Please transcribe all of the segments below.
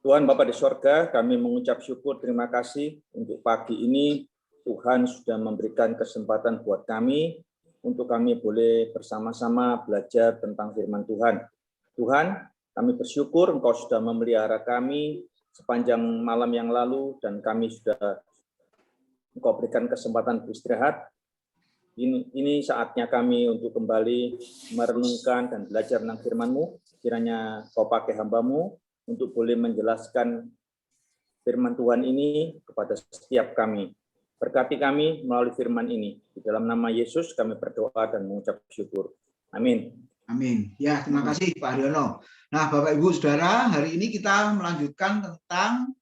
Tuhan Bapa di sorga, kami mengucap syukur terima kasih untuk pagi ini. Tuhan sudah memberikan kesempatan buat kami untuk kami boleh bersama-sama belajar tentang firman Tuhan. Tuhan, kami bersyukur Engkau sudah memelihara kami sepanjang malam yang lalu dan kami sudah Engkau berikan kesempatan beristirahat. Ini saatnya kami untuk kembali merenungkan dan belajar tentang firman-Mu. Kiranya Kau pakai hamba-Mu untuk boleh menjelaskan firman Tuhan ini kepada setiap kami. Berkati kami melalui firman ini. Di dalam nama Yesus kami berdoa dan mengucap syukur. Amin. Amin. Ya, terima kasih Pak Haryono. Nah, Bapak Ibu Saudara, hari ini kita melanjutkan tentang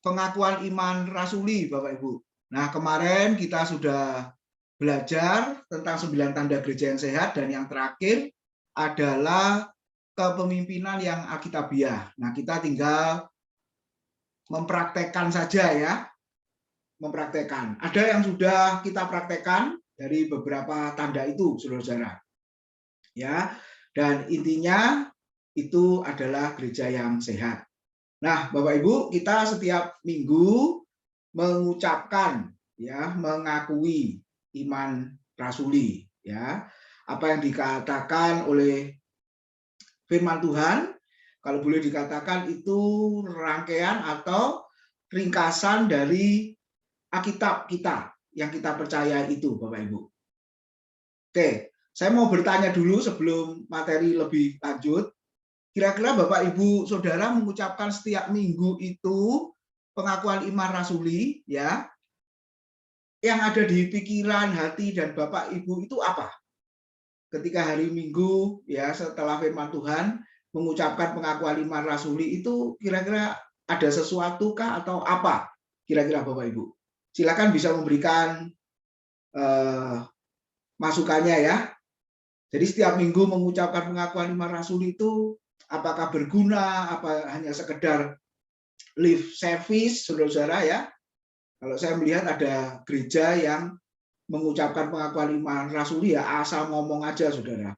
pengakuan iman rasuli, Bapak Ibu. Nah, kemarin kita sudah belajar tentang 9 tanda gereja yang sehat, dan yang terakhir adalah kepemimpinan yang alkitabiah. Nah, kita tinggal mempraktekkan saja ya. Mempraktekkan. Ada yang sudah kita praktekkan dari beberapa tanda itu, saudara-saudara. Ya, dan intinya itu adalah gereja yang sehat. Nah, Bapak Ibu, kita setiap minggu mengucapkan ya, mengakui iman rasuli ya. Apa yang dikatakan oleh firman Tuhan, kalau boleh dikatakan itu rangkaian atau ringkasan dari Alkitab kita yang kita percaya itu, Bapak Ibu. Oke, saya mau bertanya dulu sebelum materi lebih lanjut. Kira-kira Bapak Ibu Saudara mengucapkan setiap minggu itu pengakuan iman rasuli ya. Yang ada di pikiran, hati dan Bapak Ibu itu apa? Ketika hari Minggu ya setelah firman Tuhan mengucapkan pengakuan iman rasuli itu kira-kira ada sesuatu kah atau apa? Kira-kira Bapak Ibu. Silakan bisa memberikan masukannya ya. Jadi setiap minggu mengucapkan pengakuan iman rasuli itu apakah berguna, apa hanya sekedar lip service, saudara-saudara ya. Kalau saya melihat ada gereja yang mengucapkan pengakuan iman rasuli ya asal ngomong aja, saudara.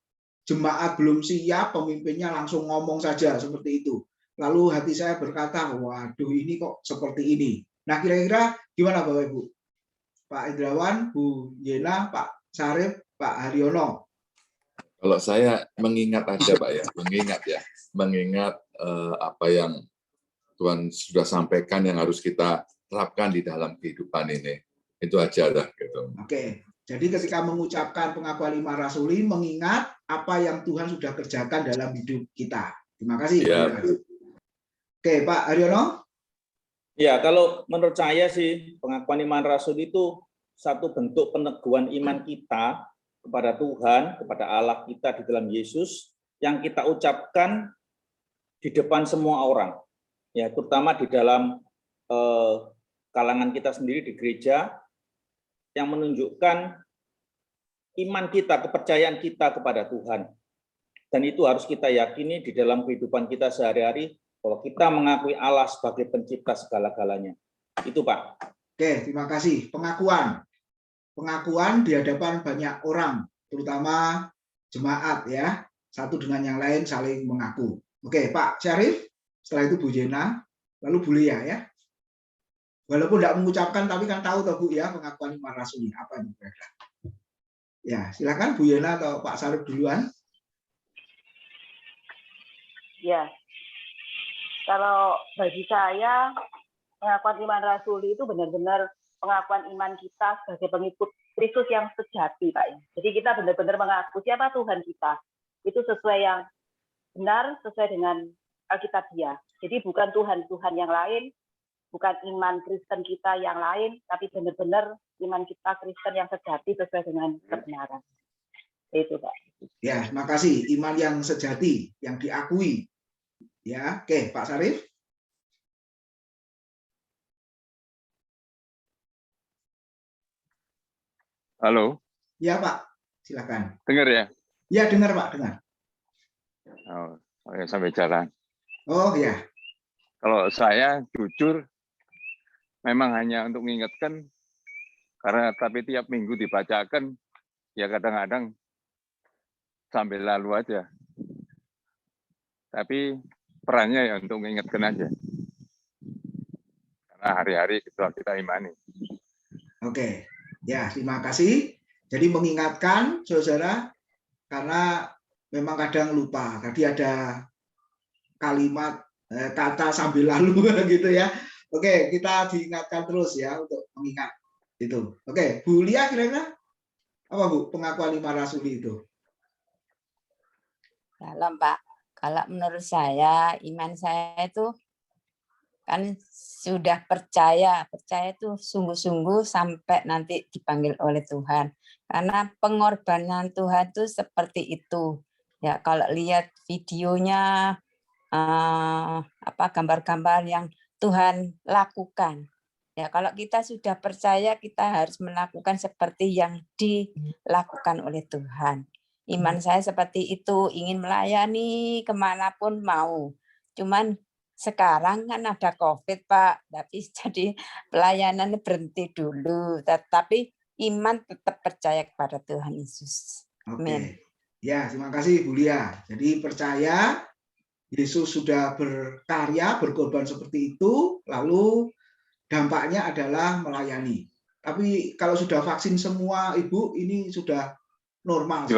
Jemaat belum siap, pemimpinnya langsung ngomong saja seperti itu. Lalu hati saya berkata, waduh ini kok seperti ini. Nah kira-kira gimana Bapak Ibu? Pak Indrawan, Bu Yena, Pak Sarif, Pak Haryono. Kalau saya mengingat aja Pak ya, mengingat apa yang Tuhan sudah sampaikan yang harus kita terapkan di dalam kehidupan ini. Itu aja dah gitu. Oke. Jadi ketika mengucapkan pengakuan iman rasuli, mengingat apa yang Tuhan sudah kerjakan dalam hidup kita. Terima kasih. Ya. Oke, Pak Haryono. Ya, kalau menurut saya sih pengakuan iman rasul itu satu bentuk peneguhan iman kita kepada Tuhan, kepada Allah kita di dalam Yesus yang kita ucapkan di depan semua orang. Ya, terutama di dalam kalangan kita sendiri di gereja yang menunjukkan iman kita, kepercayaan kita kepada Tuhan. Dan itu harus kita yakini di dalam kehidupan kita sehari-hari bahwa kita mengakui Allah sebagai pencipta segala-galanya. Itu Pak. Oke, terima kasih. Pengakuan di hadapan banyak orang, terutama jemaat ya. Satu dengan yang lain saling mengaku. Oke, Pak Syarif, setelah itu Bu Jena, lalu Bu Lia ya. Walaupun tidak mengucapkan, tapi kan tahu toh Bu ya pengakuan iman rasuli apa ini kira-kira. Ya, silakan Bu Yena atau Pak Syarif duluan. Ya, kalau bagi saya pengakuan iman rasuli itu benar-benar pengakuan iman kita sebagai pengikut Kristus yang sejati, Pak. Jadi kita benar-benar mengaku siapa Tuhan kita. Itu sesuai yang benar, sesuai dengan Alkitabiah. Jadi bukan Tuhan yang lain, bukan iman Kristen kita yang lain, tapi benar-benar iman kita Kristen yang sejati sesuai dengan kebenaran. Itu, Pak. Ya, terima kasih. Iman yang sejati, yang diakui. Ya, oke, Pak Syarif. Halo. Ya, Pak. Silakan. Dengar ya? Ya, dengar, Pak. Dengar. Oh ya, sampai jalan. Oh, ya. Kalau saya jujur, memang hanya untuk mengingatkan, karena tapi tiap minggu dibacakan, ya kadang-kadang sambil lalu aja. Tapi perannya ya untuk mengingatkan aja. Karena hari-hari itu kita imani. Oke, ya terima kasih. Jadi mengingatkan saudara, karena memang kadang lupa. Tadi ada kalimat kata sambil lalu gitu ya. Oke, kita diingatkan terus ya untuk mengingat itu. Oke, Bu Lia kira-kira apa Bu pengakuan 5 rasuli itu? Dalam Pak, kalau menurut saya iman saya itu kan sudah percaya itu sungguh-sungguh sampai nanti dipanggil oleh Tuhan. Karena pengorbanan Tuhan itu seperti itu. Ya kalau lihat videonya gambar-gambar yang Tuhan lakukan. Ya kalau kita sudah percaya kita harus melakukan seperti yang dilakukan oleh Tuhan. Iman saya seperti itu, ingin melayani kemanapun mau. Cuman sekarang kan ada COVID, Pak, tapi jadi pelayanan berhenti dulu. Tetapi iman tetap percaya kepada Tuhan Yesus. Amin. Oke, ya terima kasih Bu Lia. Jadi percaya Yesus sudah berkarya, berkorban seperti itu, lalu dampaknya adalah melayani. Tapi kalau sudah vaksin semua, Ibu, ini sudah normal.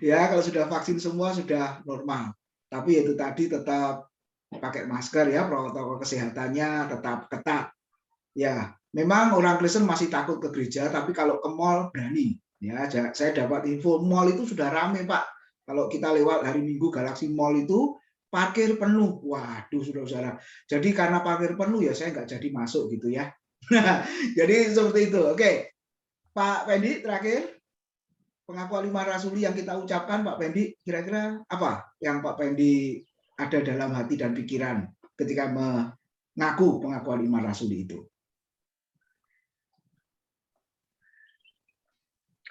Ya, kalau sudah vaksin semua sudah normal. Tapi itu tadi tetap pakai masker ya, protokol kesehatannya tetap ketat. Ya, memang orang Kristen masih takut ke gereja, tapi kalau ke mall berani. Ya, saya dapat info mall itu sudah ramai, Pak. Kalau kita lewat hari Minggu Galaxy Mall itu parkir penuh. Waduh, saudara-saudara. Jadi karena parkir penuh ya saya nggak jadi masuk gitu ya. Jadi seperti itu. Oke, Pak Pendi terakhir. Pengakuan 5 rasuli yang kita ucapkan, Pak Pendi, kira-kira apa yang Pak Pendi ada dalam hati dan pikiran ketika mengaku pengakuan 5 rasuli itu?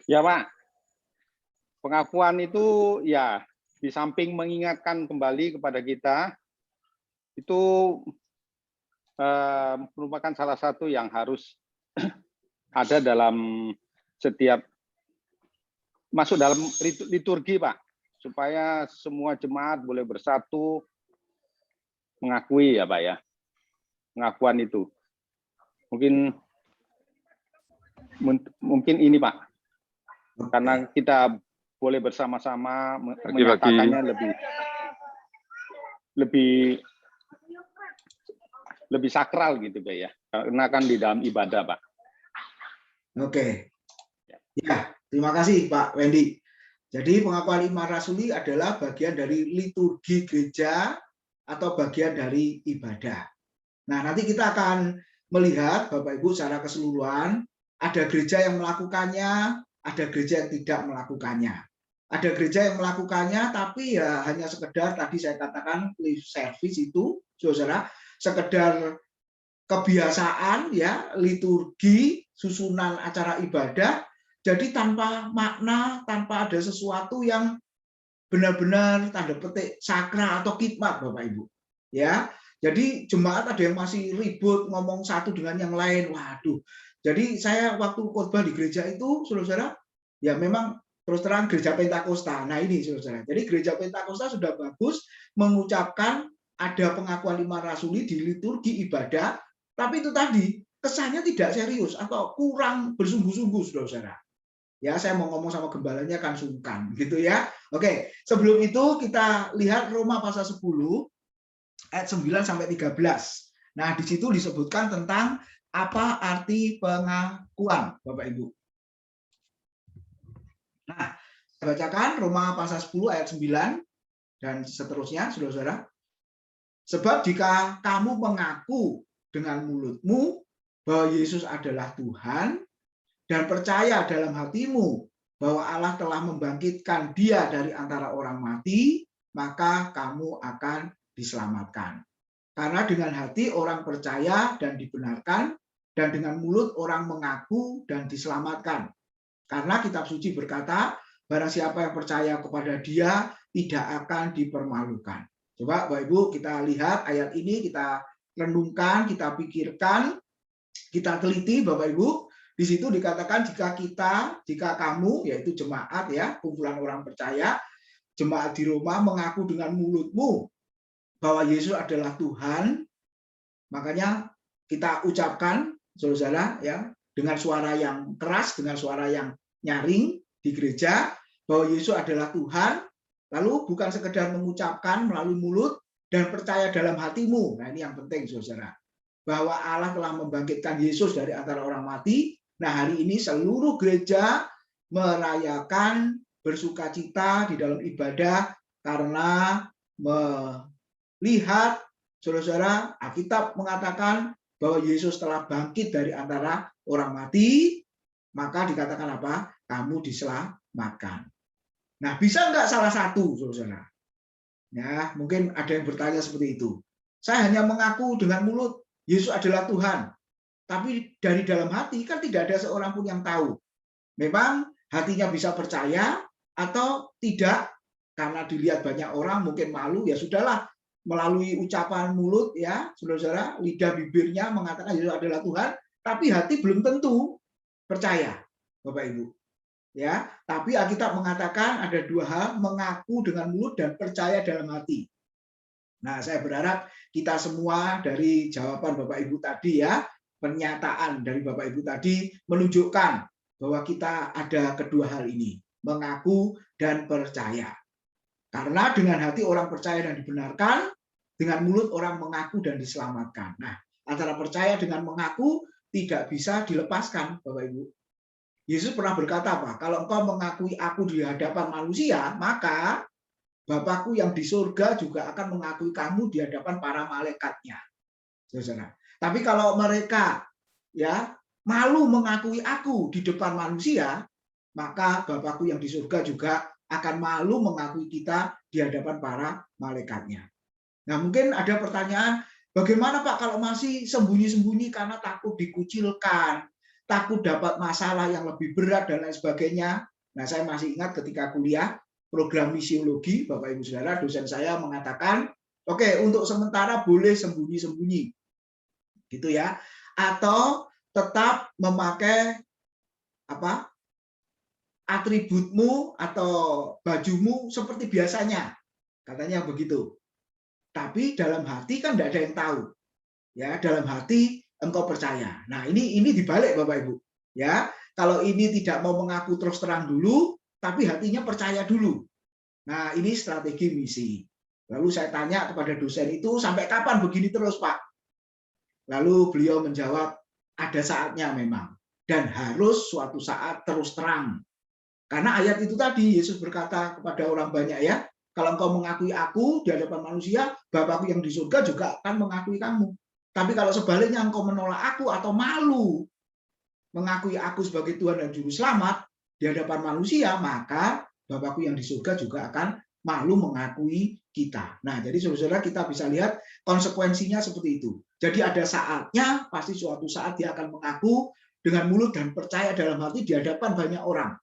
Ya Pak, pengakuan itu ya di samping mengingatkan kembali kepada kita, itu merupakan salah satu yang harus ada dalam setiap masuk dalam liturgi, Pak, supaya semua jemaat boleh bersatu mengakui ya Pak ya, pengakuan itu. Mungkin ini Pak, karena kita boleh bersama-sama menyatakannya lebih sakral gitu Pak ya, karena kan di dalam ibadah Pak. Oke, ya. Terima kasih Pak Wendy. Jadi pengakuan 5 rasuli adalah bagian dari liturgi gereja atau bagian dari ibadah. Nah, nanti kita akan melihat Bapak Ibu secara keseluruhan, ada gereja yang melakukannya, ada gereja yang tidak melakukannya. Ada gereja yang melakukannya tapi ya hanya sekedar tadi saya katakan lip service itu, saudara, sekedar kebiasaan ya, liturgi, susunan acara ibadah. Jadi tanpa makna, tanpa ada sesuatu yang benar-benar tanda petik sakral atau khidmat, Bapak Ibu. Ya, jadi jemaat ada yang masih ribut ngomong satu dengan yang lain. Waduh. Jadi saya waktu khotbah di gereja itu, saudara-saudara, ya memang terus terang gereja Pentakosta. Nah ini, saudara-saudara. Jadi gereja Pentakosta sudah bagus mengucapkan ada pengakuan 5 rasuli di liturgi ibadah, tapi itu tadi kesannya tidak serius atau kurang bersungguh-sungguh, saudara-saudara. Ya, saya mau ngomong sama gembalanya kan sungkan, gitu ya. Oke, sebelum itu kita lihat Roma pasal 10 ayat 9 sampai 13. Nah, di situ disebutkan tentang apa arti pengakuan, Bapak Ibu. Nah, saya bacakan Roma pasal 10 ayat 9 dan seterusnya, saudara-saudara. Sebab jika kamu mengaku dengan mulutmu bahwa Yesus adalah Tuhan, dan percaya dalam hatimu bahwa Allah telah membangkitkan Dia dari antara orang mati, maka kamu akan diselamatkan. Karena dengan hati orang percaya dan dibenarkan, dan dengan mulut orang mengaku dan diselamatkan. Karena kitab suci berkata, barang siapa yang percaya kepada Dia tidak akan dipermalukan. Coba Bapak Ibu kita lihat ayat ini, kita renungkan, kita pikirkan, kita teliti Bapak Ibu. Di situ dikatakan jika kamu, yaitu jemaat ya, kumpulan orang percaya, jemaat di Roma mengaku dengan mulutmu bahwa Yesus adalah Tuhan, makanya kita ucapkan, saudara, ya, dengan suara yang keras, dengan suara yang nyaring di gereja, bahwa Yesus adalah Tuhan, lalu bukan sekedar mengucapkan melalui mulut dan percaya dalam hatimu. Nah, ini yang penting, saudara, bahwa Allah telah membangkitkan Yesus dari antara orang mati. Nah, hari ini seluruh gereja merayakan bersukacita di dalam ibadah karena melihat, saudara, Alkitab mengatakan bahwa Yesus telah bangkit dari antara orang mati, maka dikatakan apa? Kamu diselamatkan. Nah, bisa nggak salah satu, saudara? Ya, mungkin ada yang bertanya seperti itu. Saya hanya mengaku dengan mulut Yesus adalah Tuhan, tapi dari dalam hati kan tidak ada seorang pun yang tahu. Memang hatinya bisa percaya atau tidak, karena dilihat banyak orang mungkin malu, ya sudahlah, melalui ucapan mulut, ya saudara, lidah bibirnya mengatakan Yesus adalah Tuhan, tapi hati belum tentu percaya, Bapak Ibu. Ya, tapi Alkitab mengatakan ada dua hal, mengaku dengan mulut dan percaya dalam hati. Nah, saya berharap kita semua dari jawaban Bapak Ibu tadi, ya, pernyataan dari Bapak Ibu tadi menunjukkan bahwa kita ada kedua hal ini, mengaku dan percaya. Karena dengan hati orang percaya dan dibenarkan, dengan mulut orang mengaku dan diselamatkan. Nah, antara percaya dengan mengaku tidak bisa dilepaskan, Bapak Ibu. Yesus pernah berkata apa? Kalau engkau mengakui aku di hadapan manusia, maka Bapakku yang di surga juga akan mengakui kamu di hadapan para malaikatnya. Saudara. Tapi kalau mereka, ya, malu mengakui aku di depan manusia, maka Bapakku yang di surga juga akan malu mengakui kita di hadapan para malaikatnya. Nah, mungkin ada pertanyaan, bagaimana Pak kalau masih sembunyi-sembunyi karena takut dikucilkan, takut dapat masalah yang lebih berat dan lain sebagainya. Nah, saya masih ingat ketika kuliah program misiologi, Bapak Ibu Saudara, dosen saya mengatakan, oke, untuk sementara boleh sembunyi-sembunyi, gitu ya, atau tetap memakai apa atributmu atau bajumu seperti biasanya, katanya begitu. Tapi dalam hati kan tidak ada yang tahu, ya, dalam hati engkau percaya. Nah, ini dibalik, Bapak Ibu, ya. Kalau ini tidak mau mengaku terus terang dulu, tapi hatinya percaya dulu. Nah, ini strategi misi. Lalu saya tanya kepada dosen itu, sampai kapan begini terus, Pak? Lalu beliau menjawab, ada saatnya memang. Dan harus suatu saat terus terang. Karena ayat itu tadi, Yesus berkata kepada orang banyak, ya, kalau engkau mengakui aku di hadapan manusia, Bapakku yang di surga juga akan mengakui kamu. Tapi kalau sebaliknya engkau menolak aku atau malu mengakui aku sebagai Tuhan dan Juru Selamat di hadapan manusia, maka Bapakku yang di surga juga akan malu mengakui kita. Nah, jadi saudara, kita bisa lihat konsekuensinya seperti itu. Jadi ada saatnya, pasti suatu saat dia akan mengaku dengan mulut dan percaya dalam hati di hadapan banyak orang.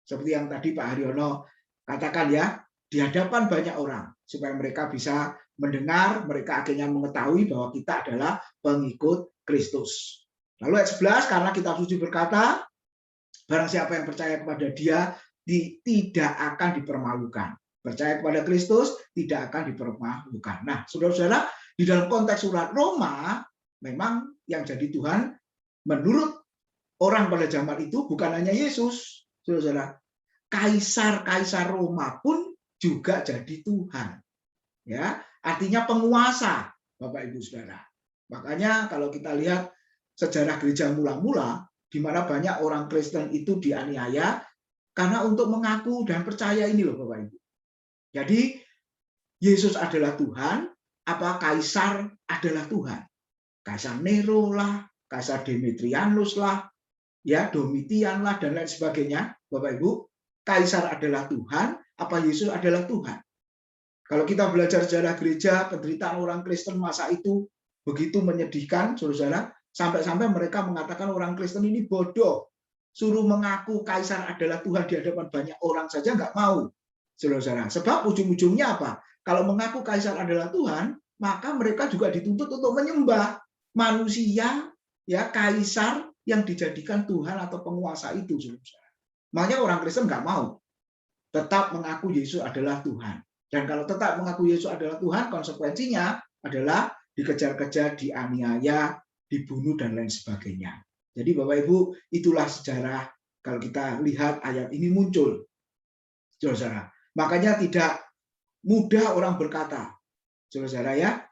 Seperti yang tadi Pak Haryono katakan, ya, di hadapan banyak orang, supaya mereka bisa mendengar, mereka akhirnya mengetahui bahwa kita adalah pengikut Kristus. Lalu ayat 11, karena kitab suci berkata, barang siapa yang percaya kepada dia, tidak akan dipermalukan. Percaya kepada Kristus tidak akan dipermalukan. Nah, saudara-saudara, di dalam konteks surat Roma, memang yang jadi Tuhan, menurut orang pada zaman itu, bukan hanya Yesus, saudara-saudara. Kaisar-kaisar Roma pun juga jadi Tuhan. Ya, artinya penguasa, Bapak Ibu Saudara. Makanya kalau kita lihat sejarah gereja mula-mula, di mana banyak orang Kristen itu dianiaya karena untuk mengaku dan percaya ini loh, Bapak Ibu. Jadi Yesus adalah Tuhan, apa kaisar adalah Tuhan? Kaisar Nero lah, kaisar Demetrianus lah, ya, Domitian lah, dan lain sebagainya, Bapak Ibu. Kaisar adalah Tuhan, apa Yesus adalah Tuhan? Kalau kita belajar sejarah gereja, penderitaan orang Kristen masa itu begitu menyedihkan, saudara, sampai-sampai mereka mengatakan orang Kristen ini bodoh. Suruh mengaku kaisar adalah Tuhan di hadapan banyak orang saja nggak mau, saudara. Sebab ujung-ujungnya apa? Kalau mengaku kaisar adalah Tuhan, maka mereka juga dituntut untuk menyembah manusia, ya, kaisar yang dijadikan Tuhan atau penguasa itu, saudara. Makanya orang Kristen nggak mau. tetap mengaku Yesus adalah Tuhan. Dan kalau tetap mengaku Yesus adalah Tuhan, konsekuensinya adalah dikejar-kejar, dianiaya, dibunuh, dan lain sebagainya. Jadi Bapak Ibu, itulah sejarah kalau kita lihat ayat ini muncul. Saudara, makanya tidak mudah orang berkata, saudara ya,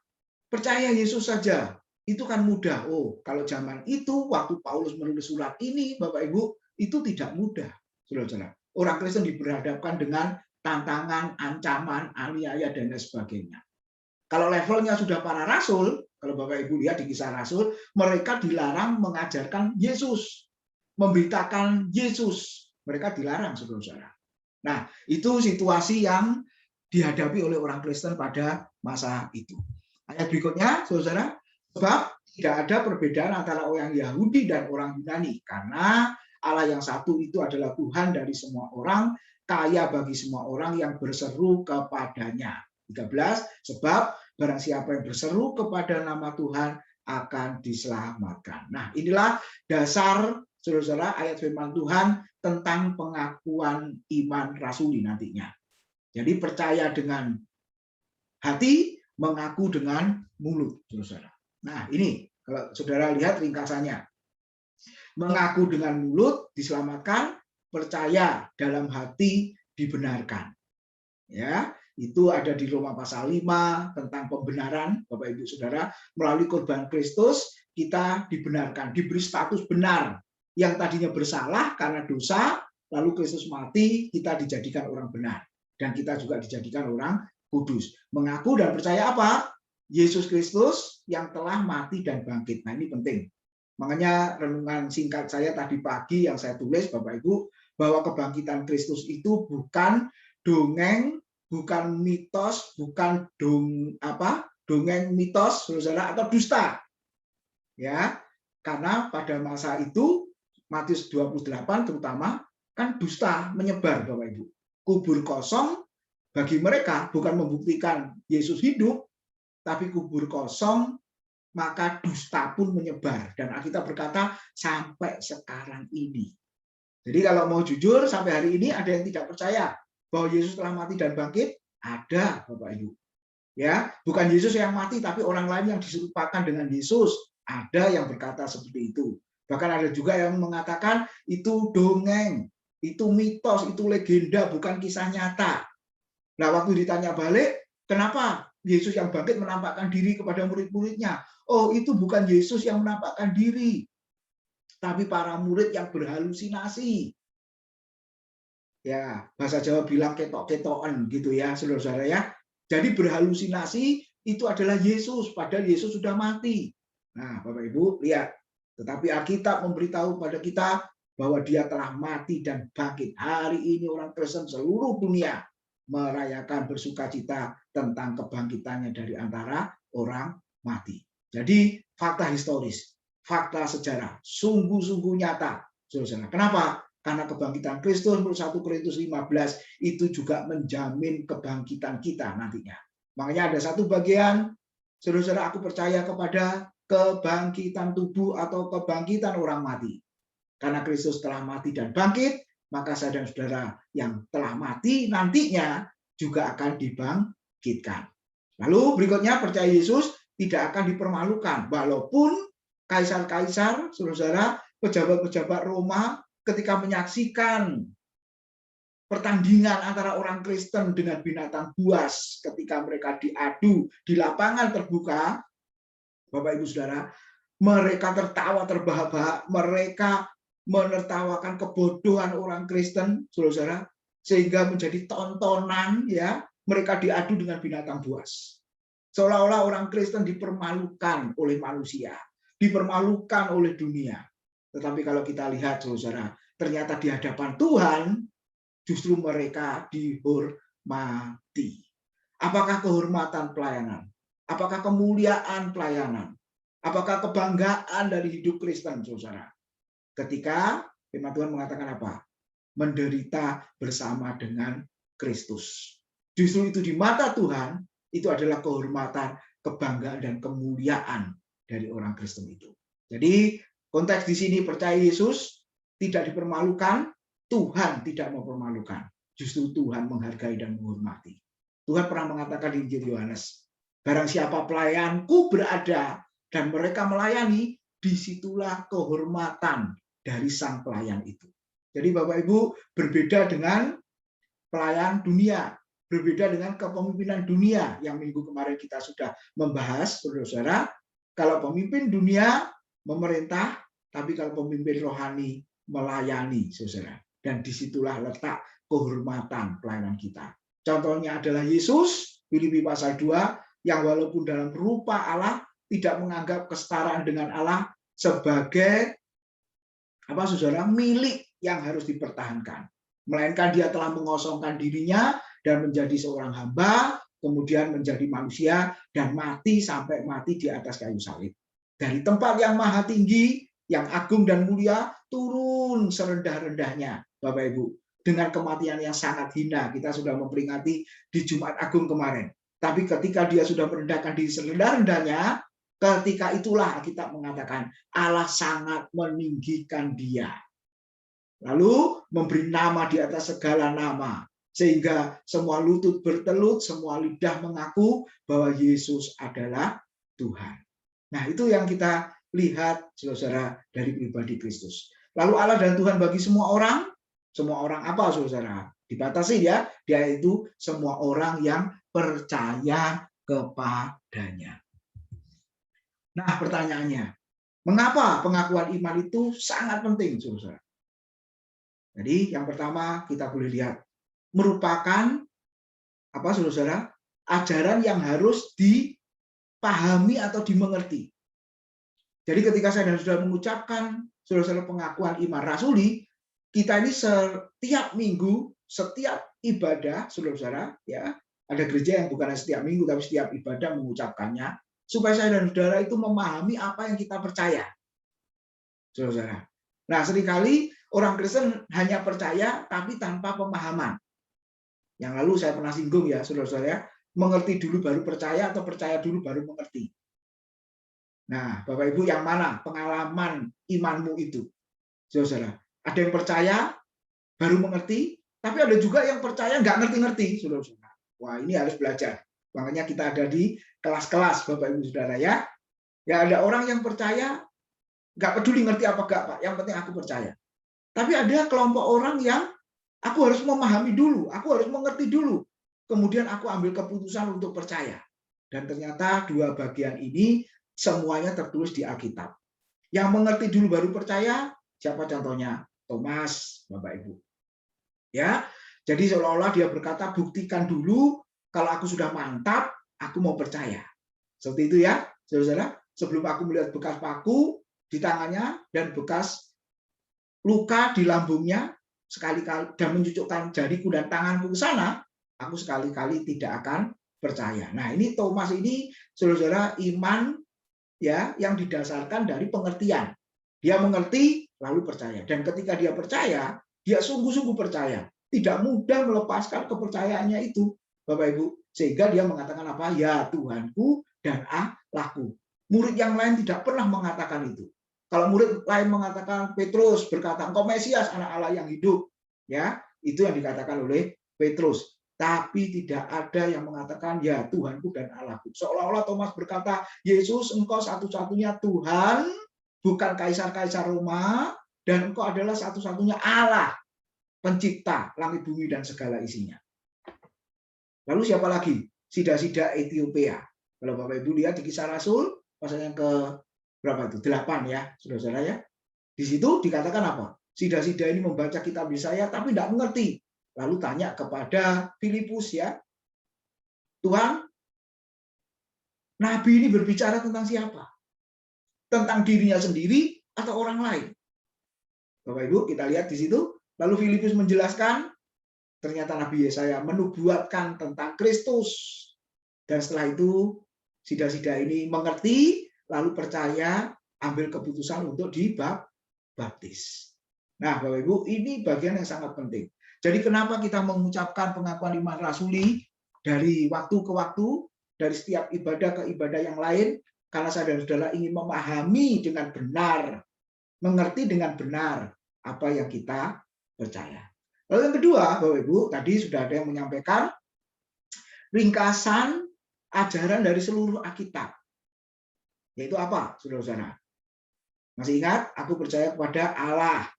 percaya Yesus saja, itu kan mudah. Oh, kalau zaman itu, waktu Paulus menulis surat ini, Bapak Ibu, itu tidak mudah. Saudara, orang Kristen diberhadapkan dengan tantangan, ancaman, aniaya, dan lain sebagainya. Kalau levelnya sudah para rasul, kalau Bapak Ibu lihat di Kisah Rasul, mereka dilarang mengajarkan Yesus, memberitakan Yesus. Mereka dilarang, saudara-saudara. Nah, itu situasi yang dihadapi oleh orang Kristen pada masa itu. Ayat berikutnya, saudara, sebab tidak ada perbedaan antara orang Yahudi dan orang Yunani, karena Allah yang satu itu adalah Tuhan dari semua orang, kaya bagi semua orang yang berseru kepadanya. 13, sebab barang siapa yang berseru kepada nama Tuhan akan diselamatkan. Nah, inilah dasar, saudara-saudara, ayat firman Tuhan tentang pengakuan iman rasuli nantinya. Jadi percaya dengan hati, mengaku dengan mulut, saudara. Nah, ini kalau saudara lihat ringkasannya. Mengaku dengan mulut diselamatkan, percaya dalam hati dibenarkan. Ya, itu ada di Roma pasal 5 tentang pembenaran, Bapak Ibu Saudara, melalui korban Kristus kita dibenarkan, diberi status benar. Yang tadinya bersalah karena dosa, lalu Kristus mati, kita dijadikan orang benar. Dan kita juga dijadikan orang kudus. Mengaku dan percaya apa? Yesus Kristus yang telah mati dan bangkit. Nah, ini penting. Makanya renungan singkat saya tadi pagi yang saya tulis, Bapak Ibu, bahwa kebangkitan Kristus itu bukan dongeng, bukan mitos, bukan dongeng mitos, saudara, atau dusta. Ya, karena pada masa itu Matius 28 terutama kan dusta menyebar, Bapak Ibu. Kubur kosong bagi mereka bukan membuktikan Yesus hidup, tapi kubur kosong maka dusta pun menyebar. Dan Alkitab berkata sampai sekarang ini. Jadi kalau mau jujur, sampai hari ini ada yang tidak percaya bahwa Yesus telah mati dan bangkit? Ada, Bapak Ibu. Ya, bukan Yesus yang mati, tapi orang lain yang diserupakan dengan Yesus. Ada yang berkata seperti itu. Bahkan ada juga yang mengatakan itu dongeng, itu mitos, itu legenda, bukan kisah nyata. Nah, waktu ditanya balik, kenapa Yesus yang bangkit menampakkan diri kepada murid-muridnya? Oh, itu bukan Yesus yang menampakkan diri, tapi para murid yang berhalusinasi. Ya, bahasa Jawa bilang ketok-ketokan gitu ya, saudara-saudara ya. Jadi berhalusinasi itu adalah Yesus, padahal Yesus sudah mati. Nah, Bapak Ibu, lihat. Tetapi Alkitab memberitahu pada kita bahwa dia telah mati dan bangkit. Hari ini orang Kristen seluruh dunia merayakan bersukacita tentang kebangkitannya dari antara orang mati. Jadi fakta historis, fakta sejarah, sungguh-sungguh nyata. Saudara, kenapa? Karena kebangkitan Kristus menurut 1 Korintus 15 itu juga menjamin kebangkitan kita nantinya. Makanya ada satu bagian, saudara-saudara, aku percaya kepada kebangkitan tubuh atau kebangkitan orang mati. Karena Kristus telah mati dan bangkit, maka saya dan saudara yang telah mati nantinya juga akan dibangkitkan. Lalu berikutnya percaya Yesus tidak akan dipermalukan. Walaupun kaisar-kaisar, saudara, pejabat-pejabat Roma ketika menyaksikan pertandingan antara orang Kristen dengan binatang buas ketika mereka diadu di lapangan terbuka, Bapak Ibu Saudara, mereka tertawa terbahak-bahak, mereka menertawakan kebodohan orang Kristen, saudara, sehingga menjadi tontonan, ya, mereka diadu dengan binatang buas. Seolah-olah orang Kristen dipermalukan oleh manusia, dipermalukan oleh dunia. Tetapi kalau kita lihat, saudara, ternyata di hadapan Tuhan justru mereka dihormati. Apakah kehormatan pelayanan? Apakah kemuliaan pelayanan? Apakah kebanggaan dari hidup Kristen, saudara? Ketika firman Tuhan mengatakan apa? Menderita bersama dengan Kristus. Justru itu di mata Tuhan, itu adalah kehormatan, kebanggaan, dan kemuliaan dari orang Kristen itu. Jadi konteks di sini percaya Yesus tidak dipermalukan, Tuhan tidak mempermalukan. justru Tuhan menghargai dan menghormati. Tuhan pernah mengatakan di Injil Yohanes, barang siapa pelayanku berada dan mereka melayani, disitulah kehormatan dari sang pelayan itu. Jadi Bapak Ibu, berbeda dengan pelayan dunia, berbeda dengan kepemimpinan dunia yang minggu kemarin kita sudah membahas, saudara-saudara. Kalau pemimpin dunia memerintah, tapi kalau pemimpin rohani melayani, saudara. Dan disitulah letak kehormatan pelayanan kita. Contohnya adalah Yesus, Filipi pasal 2, yang walaupun dalam rupa Allah tidak menganggap kesetaraan dengan Allah sebagai saudara, milik yang harus dipertahankan. Melainkan dia telah mengosongkan dirinya dan menjadi seorang hamba, kemudian menjadi manusia dan mati sampai mati di atas kayu salib. Dari tempat yang maha tinggi, yang agung dan mulia, turun serendah-rendahnya, Bapak Ibu. Dengan kematian yang sangat hina, kita sudah memperingati di Jumat Agung kemarin. Tapi ketika dia sudah merendahkan diri serendah-rendahnya, ketika itulah kita mengatakan Allah sangat meninggikan dia. Lalu memberi nama di atas segala nama. Sehingga semua lutut bertelut, semua lidah mengaku bahwa Yesus adalah Tuhan. Nah, itu yang kita lihat, saudara, dari pribadi Kristus. Lalu Allah dan Tuhan bagi semua orang apa, saudara? Dibatasi ya, dia itu semua orang yang percaya kepadanya. Nah, pertanyaannya, mengapa pengakuan iman itu sangat penting, saudara? Jadi, yang pertama kita boleh lihat, merupakan saudara, ajaran yang harus dipahami atau dimengerti. Jadi ketika saya dan saudara mengucapkan saudara pengakuan iman rasuli, kita ini setiap minggu, setiap ibadah, saudara, ya, ada gereja yang bukan setiap minggu tapi setiap ibadah mengucapkannya, supaya saya dan saudara itu memahami apa yang kita percaya, saudara. Nah, seringkali orang Kristen hanya percaya tapi tanpa pemahaman. Yang lalu saya pernah singgung ya, saudara-saudara, mengerti dulu baru percaya atau percaya dulu baru mengerti. Nah, Bapak Ibu, yang mana pengalaman imanmu itu? Saudara, ada yang percaya baru mengerti, tapi ada juga yang percaya nggak ngerti-ngerti, saudara-saudara. Wah, ini harus belajar. Makanya kita ada di kelas-kelas, Bapak Ibu Saudara ya. Ya, ada orang yang percaya nggak peduli ngerti apa enggak, Pak. Yang penting aku percaya. Tapi ada kelompok orang yang aku harus memahami dulu, aku harus mengerti dulu. Kemudian aku ambil keputusan untuk percaya. Dan ternyata dua bagian ini semuanya tertulis di Alkitab. Yang mengerti dulu baru percaya, siapa contohnya? Thomas, Bapak Ibu. Ya, jadi seolah-olah dia berkata, buktikan dulu, kalau aku sudah mantap, aku mau percaya. Seperti itu ya, saudara-saudara. Sebelum aku melihat bekas paku di tangannya dan bekas luka di lambungnya, sekali-kali dan mencucukkan jariku dan tanganku ke sana, aku sekali-kali tidak akan percaya. Nah, ini Thomas ini, saudara-saudara, iman ya yang didasarkan dari pengertian. Dia mengerti lalu percaya. Dan ketika dia percaya, dia sungguh-sungguh percaya. Tidak mudah melepaskan kepercayaannya itu, Bapak Ibu. Sehingga dia mengatakan apa? Ya Tuhanku dan Allahku. Murid yang lain tidak pernah mengatakan itu. Kalau murid lain mengatakan, Petrus berkata, engkau Mesias, anak Allah yang hidup. Ya, itu yang dikatakan oleh Petrus. Tapi tidak ada yang mengatakan, ya Tuhanku dan Allahku. Seolah-olah Thomas berkata, Yesus, engkau satu-satunya Tuhan, bukan kaisar-kaisar Roma, dan engkau adalah satu-satunya Allah, pencipta langit bumi dan segala isinya. Lalu siapa lagi? Sida-sida Ethiopia. Kalau Bapak Ibu lihat di Kisah Rasul, pasal yang ke berapa itu? 8 ya, saudara-saudara ya. Di situ dikatakan apa? Sida-sida ini membaca kitab Yesaya tapi tidak mengerti. Lalu tanya kepada Filipus ya, Tuhan, Nabi ini berbicara tentang siapa? Tentang dirinya sendiri atau orang lain? Bapak Ibu, kita lihat di situ. Lalu Filipus menjelaskan, ternyata Nabi Yesaya menubuatkan tentang Kristus. Dan setelah itu, sida-sida ini mengerti, lalu percaya, ambil keputusan untuk dibaptis. Nah, Bapak Ibu, ini bagian yang sangat penting. Jadi kenapa kita mengucapkan pengakuan iman rasuli dari waktu ke waktu, dari setiap ibadah ke ibadah yang lain, karena saya dan saudara ingin memahami dengan benar, mengerti dengan benar apa yang kita percaya. Lalu yang kedua, Bapak Ibu, tadi sudah ada yang menyampaikan ringkasan ajaran dari seluruh Alkitab. Yaitu apa, saudara-saudara? Masih ingat? Aku percaya kepada Allah,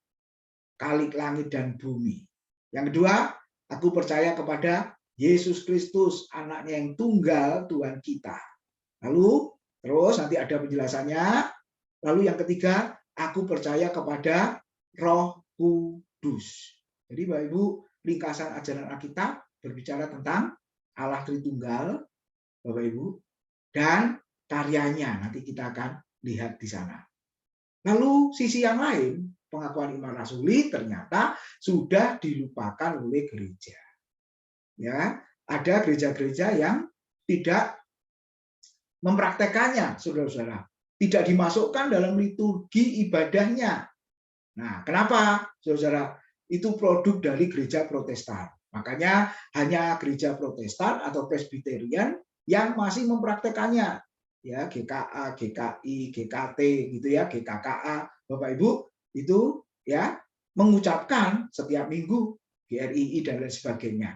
Khalik langit dan bumi. Yang kedua, aku percaya kepada Yesus Kristus, anaknya yang tunggal Tuhan kita. Lalu, terus nanti ada penjelasannya. Lalu yang ketiga, aku percaya kepada Roh Kudus. Jadi Bapak Ibu, ringkasan ajaran Alkitab berbicara tentang Allah Tritunggal, Bapak Ibu, dan karyanya. Nanti kita akan lihat di sana. Lalu sisi yang lain, pengakuan iman rasuli ternyata sudah dilupakan oleh gereja. Ya, ada gereja-gereja yang tidak mempraktekannya, saudara-saudara. Tidak dimasukkan dalam liturgi ibadahnya. Nah, kenapa, saudara? Itu produk dari gereja Protestan. Makanya hanya gereja Protestan atau Presbyterian yang masih mempraktekannya. Ya, GKA, GKI, GKT gitu ya, GKKA, Bapak Ibu itu ya mengucapkan setiap minggu GRII dan lain sebagainya.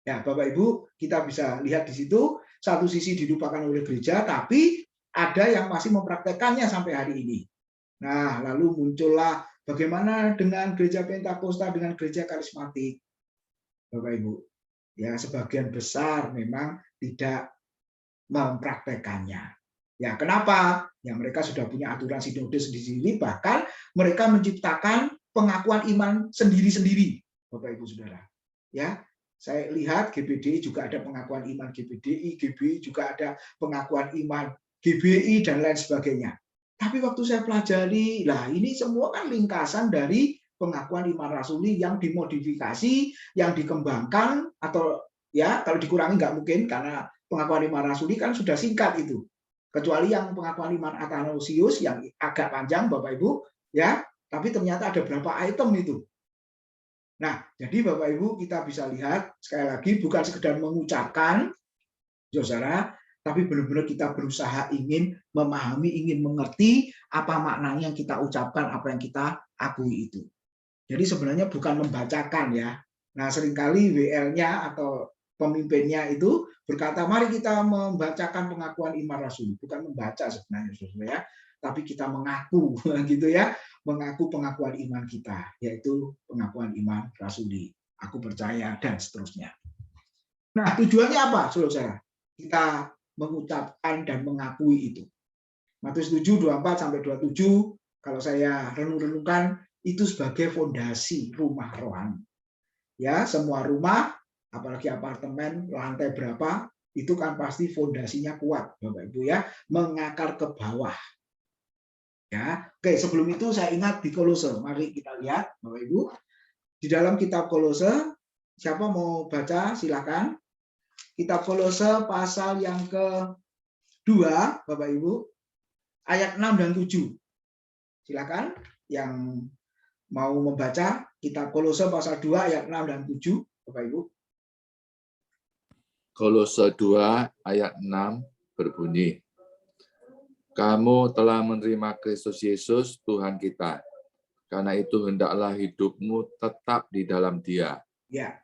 Ya, Bapak Ibu, kita bisa lihat di situ satu sisi dilupakan oleh gereja, tapi ada yang masih mempraktekannya sampai hari ini. Nah, lalu muncullah bagaimana dengan gereja Pentakosta, dengan gereja karismatik, Bapak Ibu. Ya, sebagian besar memang tidak mempraktekannya. Ya, kenapa? Ya, mereka sudah punya aturan sinode sendiri, bahkan mereka menciptakan pengakuan iman sendiri-sendiri, Bapak Ibu Saudara. Ya, saya lihat GBDI juga ada pengakuan iman GBDI, GBI juga ada pengakuan iman GBI dan lain sebagainya. Tapi waktu saya pelajari, lah ini semua kan ringkasan dari pengakuan iman rasuli yang dimodifikasi, yang dikembangkan, atau ya kalau dikurangi nggak mungkin karena pengakuan iman rasuli kan sudah singkat itu. Kecuali yang pengakuan iman Athanasius yang agak panjang, Bapak Ibu, ya, tapi ternyata ada berapa item itu. Nah, jadi Bapak Ibu kita bisa lihat sekali lagi bukan sekedar mengucapkan, saudara, tapi benar-benar kita berusaha ingin memahami, ingin mengerti apa maknanya yang kita ucapkan, apa yang kita akui itu. Jadi sebenarnya bukan membacakan ya. Nah, seringkali WL-nya atau pemimpinnya itu berkata, mari kita membacakan pengakuan iman rasuli. Bukan membaca sebenarnya, saudara ya, tapi kita mengaku, gitu ya, mengaku pengakuan iman kita, yaitu pengakuan iman rasuli. Aku percaya dan seterusnya. Nah, tujuannya apa, saudara? Kita mengucapkan dan mengakui itu. Matius 7, 24-27, kalau saya renung-renungkan, itu sebagai fondasi rumah rohani. Ya, semua rumah, apalagi apartemen, lantai berapa, itu kan pasti fondasinya kuat, Bapak Ibu ya, mengakar ke bawah. Ya, oke, sebelum itu saya ingat di Kolose. Mari kita lihat, Bapak Ibu. Di dalam kitab Kolose, siapa mau baca, silakan. Kitab Kolose pasal yang ke-2, Bapak Ibu, ayat 6 dan 7. Silakan yang mau membaca kitab Kolose pasal 2 ayat 6 dan 7, Bapak Ibu. Kolose 2 ayat 6 berbunyi, kamu telah menerima Kristus Yesus Tuhan kita. Karena itu hendaklah hidupmu tetap di dalam Dia. Ya.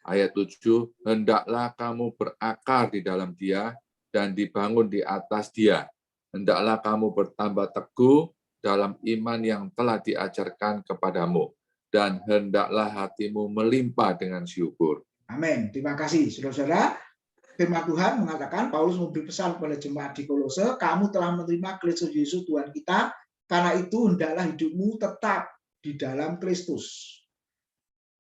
Ayat 7, hendaklah kamu berakar di dalam Dia dan dibangun di atas Dia. Hendaklah kamu bertambah teguh dalam iman yang telah diajarkan kepadamu. Dan hendaklah hatimu melimpah dengan syukur. Amin. Terima kasih, saudara-saudara. Firman Tuhan mengatakan, Paulus memberi pesan kepada jemaat di Kolose, kamu telah menerima Kristus Yesus Tuhan kita, karena itu hendaklah hidupmu tetap di dalam Kristus.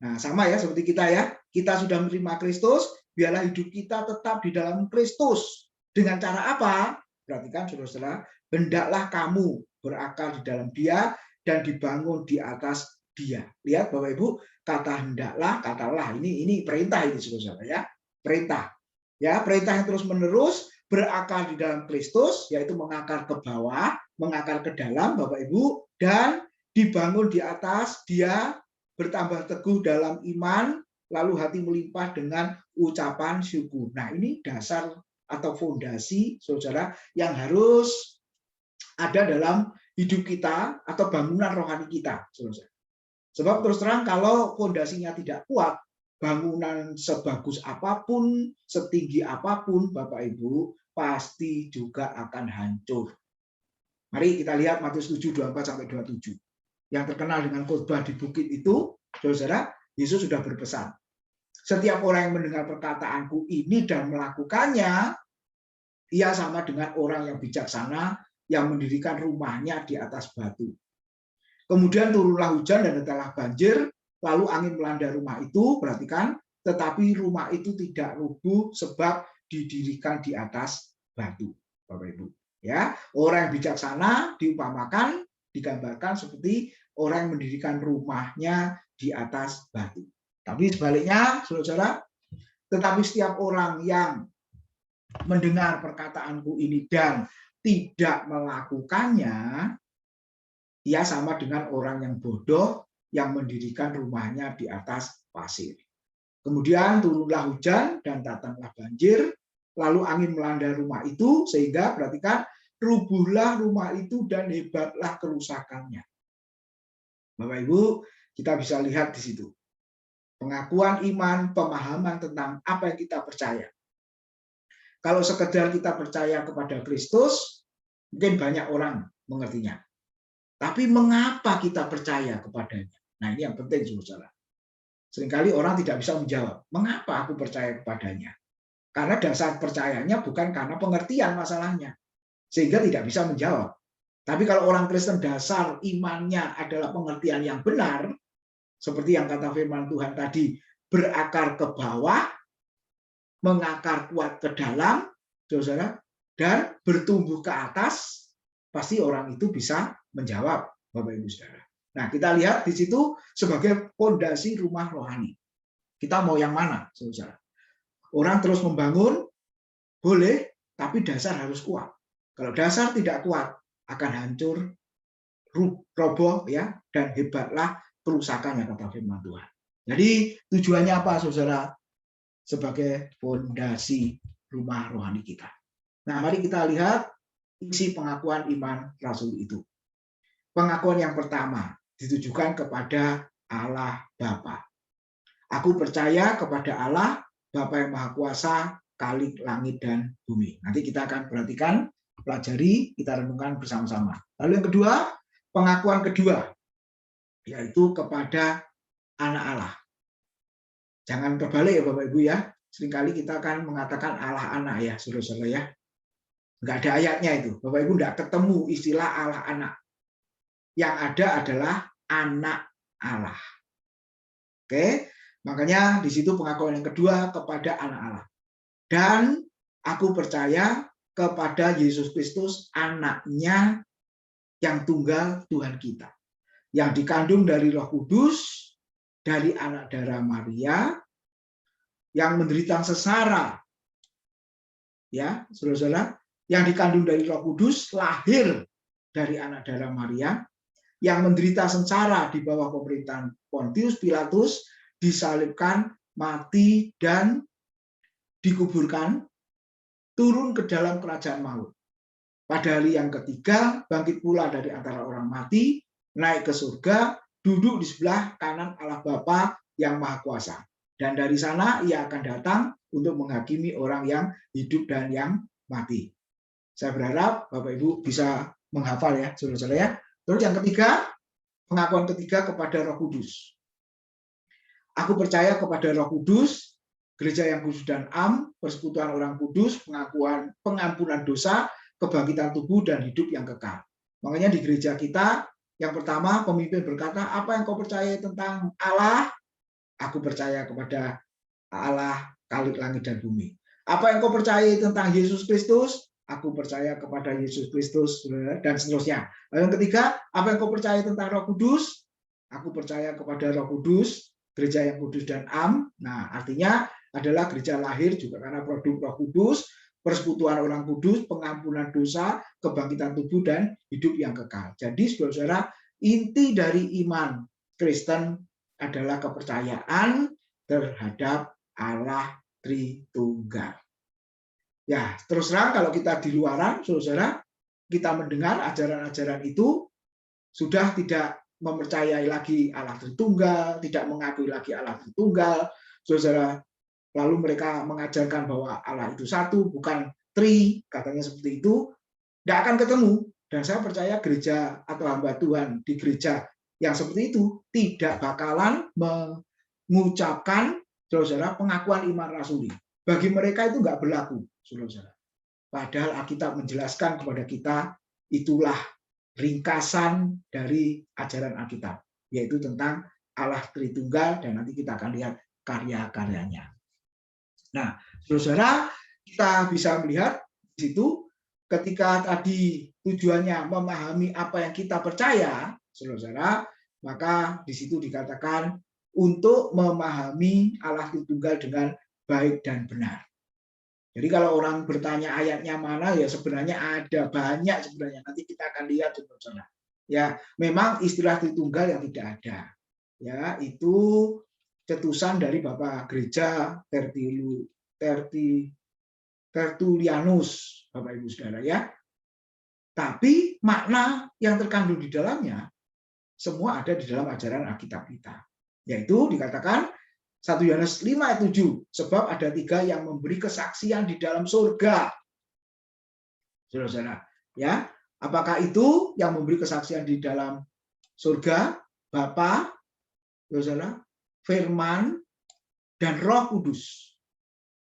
Nah, sama ya seperti kita ya. Kita sudah menerima Kristus, biarlah hidup kita tetap di dalam Kristus. Dengan cara apa? Perhatikan saudara-saudara, hendaklah kamu berakar di dalam Dia dan dibangun di atas Dia. Lihat Bapak Ibu, kata hendaklah, katalah, ini perintah ini saudara-saudara ya. Perintah. Ya, perintah yang terus-menerus berakar di dalam Kristus, yaitu mengakar ke bawah, mengakar ke dalam Bapak Ibu, dan dibangun di atas Dia, bertambah teguh dalam iman, lalu hati melimpah dengan ucapan syukur. Nah, ini dasar atau fondasi, saudara, yang harus ada dalam hidup kita atau bangunan rohani kita, saudara. Sebab terus terang kalau fondasinya tidak kuat, bangunan sebagus apapun, setinggi apapun, Bapak Ibu, pasti juga akan hancur. Mari kita lihat Matius 7:24-27. Yang terkenal dengan khotbah di bukit itu, saudara, Yesus sudah berpesan. Setiap orang yang mendengar perkataanku ini dan melakukannya, ia sama dengan orang yang bijaksana yang mendirikan rumahnya di atas batu. Kemudian turunlah hujan dan datanglah banjir, lalu angin melanda rumah itu, perhatikan, tetapi rumah itu tidak rubuh sebab didirikan di atas batu, Bapak Ibu. Ya, orang yang bijaksana diumpamakan, digambarkan seperti orang yang mendirikan rumahnya di atas batu. Tapi sebaliknya, saudara, tetapi setiap orang yang mendengar perkataanku ini dan tidak melakukannya, ia sama dengan orang yang bodoh yang mendirikan rumahnya di atas pasir. Kemudian turunlah hujan dan datanglah banjir, lalu angin melanda rumah itu, sehingga perhatikan, rubuhlah rumah itu dan hebatlah kerusakannya. Bapak Ibu, kita bisa lihat di situ. Pengakuan iman, pemahaman tentang apa yang kita percaya. Kalau sekedar kita percaya kepada Kristus, mungkin banyak orang mengertinya. Tapi mengapa kita percaya kepadanya? Nah, ini yang penting, saudara. Seringkali orang tidak bisa menjawab, mengapa aku percaya kepadanya? Karena dasar percayanya bukan karena pengertian masalahnya, sehingga tidak bisa menjawab. Tapi kalau orang Kristen dasar imannya adalah pengertian yang benar, seperti yang kata firman Tuhan tadi, berakar ke bawah, mengakar kuat ke dalam, saudara, dan bertumbuh ke atas, pasti orang itu bisa menjawab, Bapak Ibu Saudara. Nah, kita lihat di situ sebagai fondasi rumah rohani. Kita mau yang mana, saudara? Orang terus membangun, boleh, tapi dasar harus kuat. Kalau dasar tidak kuat, akan hancur, roboh, ya, dan hebatlah kerusakannya, kata firman Tuhan. Jadi tujuannya apa, saudara? Sebagai fondasi rumah rohani kita. Nah, mari kita lihat isi pengakuan iman Rasul itu. Pengakuan yang pertama ditujukan kepada Allah Bapa. Aku percaya kepada Allah Bapa yang Maha Kuasa, Khalik langit dan bumi. Nanti kita akan perhatikan, pelajari, kita renungkan bersama-sama. Lalu yang kedua, pengakuan kedua, yaitu kepada anak Allah. Jangan terbalik ya Bapak Ibu ya. Seringkali kita akan mengatakan Allah anak ya, saudara-saudara ya. Enggak ada ayatnya itu. Bapak Ibu enggak ketemu istilah Allah anak. Yang ada adalah anak Allah. Oke, makanya di situ pengakuan yang kedua kepada anak Allah. Dan aku percaya kepada Yesus Kristus, anaknya yang tunggal Tuhan kita, yang dikandung dari Roh Kudus, dari anak darah Maria, yang menderita sengsara, ya, saudara-saudara, yang dikandung dari Roh Kudus, lahir dari anak darah Maria, yang menderita sengsara di bawah pemerintahan Pontius Pilatus, disalibkan, mati, dan dikuburkan, turun ke dalam kerajaan maut. Pada hari yang ketiga, bangkit pula dari antara orang mati, naik ke surga, duduk di sebelah kanan Allah Bapa yang Maha Kuasa. Dan dari sana ia akan datang untuk menghakimi orang yang hidup dan yang mati. Saya berharap Bapak Ibu bisa menghafal ya, saudara-saudara ya. Terus yang ketiga, pengakuan ketiga kepada Roh Kudus. Aku percaya kepada Roh Kudus, gereja yang kudus dan am, persekutuan orang kudus, pengampunan dosa, kebangkitan tubuh dan hidup yang kekal. Makanya di gereja kita, yang pertama pemimpin berkata, apa yang kau percaya tentang Allah? Aku percaya kepada Allah, Khalik langit dan bumi. Apa yang kau percaya tentang Yesus Kristus? Aku percaya kepada Yesus Kristus, dan seterusnya. Lalu yang ketiga, apa yang kau percaya tentang Roh Kudus? Aku percaya kepada Roh Kudus, gereja yang kudus dan am. Nah, artinya adalah gereja lahir juga karena produk Roh Kudus, persekutuan orang kudus, pengampunan dosa, kebangkitan tubuh, dan hidup yang kekal. Jadi, saudara-saudara, inti dari iman Kristen adalah kepercayaan terhadap Allah Tritunggal. Ya, terus terang kalau kita di luaran, saudara, kita mendengar ajaran-ajaran itu sudah tidak mempercayai lagi Allah Tritunggal, tidak mengakui lagi Allah Tritunggal, saudara. Lalu mereka mengajarkan bahwa Allah itu satu, bukan tri, katanya seperti itu, tidak akan ketemu. Dan saya percaya gereja atau hamba Tuhan di gereja yang seperti itu tidak bakalan mengucapkan, saudara, pengakuan iman rasuli. Bagi mereka itu nggak berlaku, saudara. Padahal Alkitab menjelaskan kepada kita, itulah ringkasan dari ajaran Alkitab, yaitu tentang Allah Tritunggal, dan nanti kita akan lihat karya-karyanya. Nah, saudara, kita bisa melihat di situ ketika tadi tujuannya memahami apa yang kita percaya, saudara, maka di situ dikatakan untuk memahami Allah Tritunggal dengan baik dan benar. Jadi kalau orang bertanya ayatnya mana, ya sebenarnya ada banyak sebenarnya. Nanti kita akan lihat, saudara. Ya, memang istilah Tritunggal yang tidak ada. Ya, itu cetusan dari Bapak Gereja Tertullianus, Bapak Ibu Saudara ya. Tapi makna yang terkandung di dalamnya semua ada di dalam ajaran Alkitab kita. Yaitu dikatakan 1 Yohanes 5 ayat 7, sebab ada 3 yang memberi kesaksian di dalam surga. Saudara-saudara, ya. Apakah itu yang memberi kesaksian di dalam surga? Bapa, saudara, Firman, dan Roh Kudus.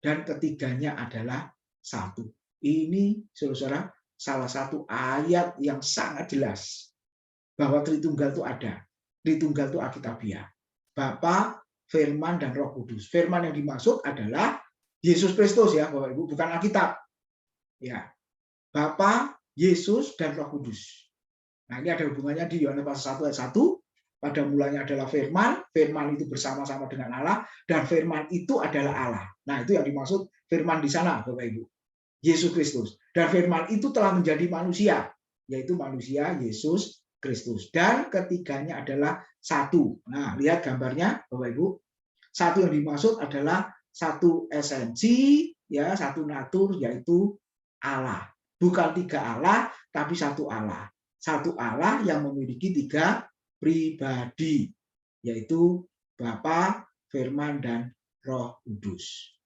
Dan ketiganya adalah satu. Ini, saudara, salah satu ayat yang sangat jelas bahwa Tritunggal itu ada. Tritunggal itu Alkitabiah. Bapa, Firman, dan Roh Kudus. Firman yang dimaksud adalah Yesus Kristus ya, Bapak Ibu, bukan Alkitab. Ya. Bapa, Yesus, dan Roh Kudus. Nah, ini ada hubungannya di Yohanes pasal 1 ayat 1. Pada mulanya adalah firman, firman itu bersama-sama dengan Allah, dan firman itu adalah Allah. Nah, itu yang dimaksud firman di sana, Bapak Ibu. Yesus Kristus. Dan firman itu telah menjadi manusia, yaitu manusia Yesus Kristus. Dan ketiganya adalah satu. Nah, lihat gambarnya, Bapak Ibu. Satu yang dimaksud adalah satu esensi, ya, satu natur, yaitu Allah. Bukan 3 Allah, tapi satu Allah. Satu Allah yang memiliki 3 pribadi, yaitu Bapa, Firman, dan Roh Kudus.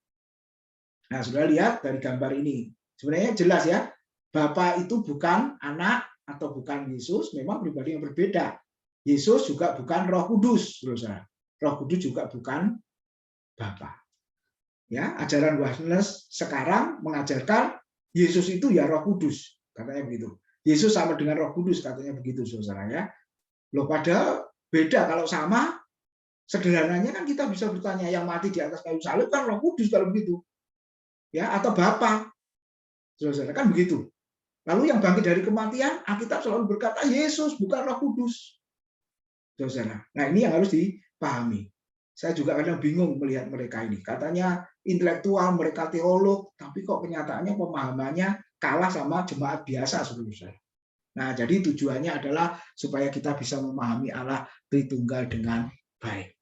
Nah, sudah lihat dari gambar ini. Sebenarnya jelas ya, Bapa itu bukan anak atau bukan Yesus, memang pribadi yang berbeda. Yesus juga bukan Roh Kudus, saudara. Roh Kudus juga bukan Bapa. Ya, ajaran Yohanes sekarang mengajarkan Yesus itu ya Roh Kudus, katanya begitu. Yesus sama dengan Roh Kudus, katanya begitu, saudara ya. Loh, padahal beda. Kalau sama, sederhananya kan kita bisa bertanya, yang mati di atas kayu salib kan Roh Kudus kalau begitu, ya, atau Bapa, saudara, kan begitu. Lalu yang bangkit dari kematian, Alkitab selalu berkata Yesus, bukan Roh Kudus, saudara. Nah, ini yang harus dipahami. Saya juga kadang bingung melihat mereka ini. Katanya intelektual, mereka teolog, tapi kok kenyataannya pemahamannya kalah sama jemaat biasa, saudara. Nah, jadi tujuannya adalah supaya kita bisa memahami Allah Tritunggal dengan baik.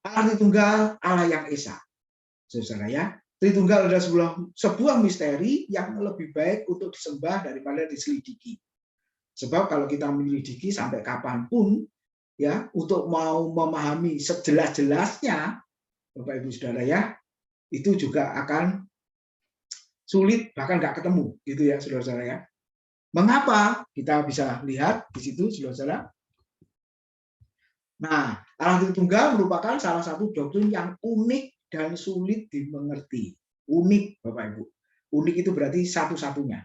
Allah Tritunggal, Allah yang Esa. Saudara ya, Tritunggal adalah sebuah misteri yang lebih baik untuk disembah daripada diselidiki. Sebab kalau kita menyelidiki sampai kapanpun, ya, untuk mau memahami sejelas-jelasnya, Bapak Ibu Saudara ya, itu juga akan sulit, bahkan nggak ketemu, gitu ya, saudara-saudara ya. Mengapa? Kita bisa lihat di situ, saudara. Nah, Allah Tritunggal merupakan salah satu doktrin yang unik dan sulit dimengerti. Unik, Bapak Ibu. Unik itu berarti satu-satunya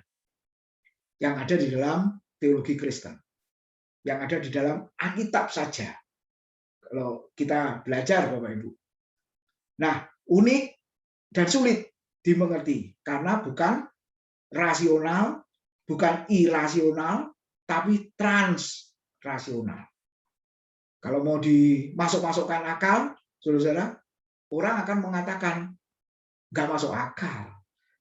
yang ada di dalam teologi Kristen, yang ada di dalam Alkitab saja. Kalau kita belajar, Bapak Ibu. Nah, unik dan sulit dimengerti karena bukan rasional, bukan irasional, tapi transrasional. Kalau mau dimasuk-masukkan akal, saudara-saudara, orang akan mengatakan, nggak masuk akal.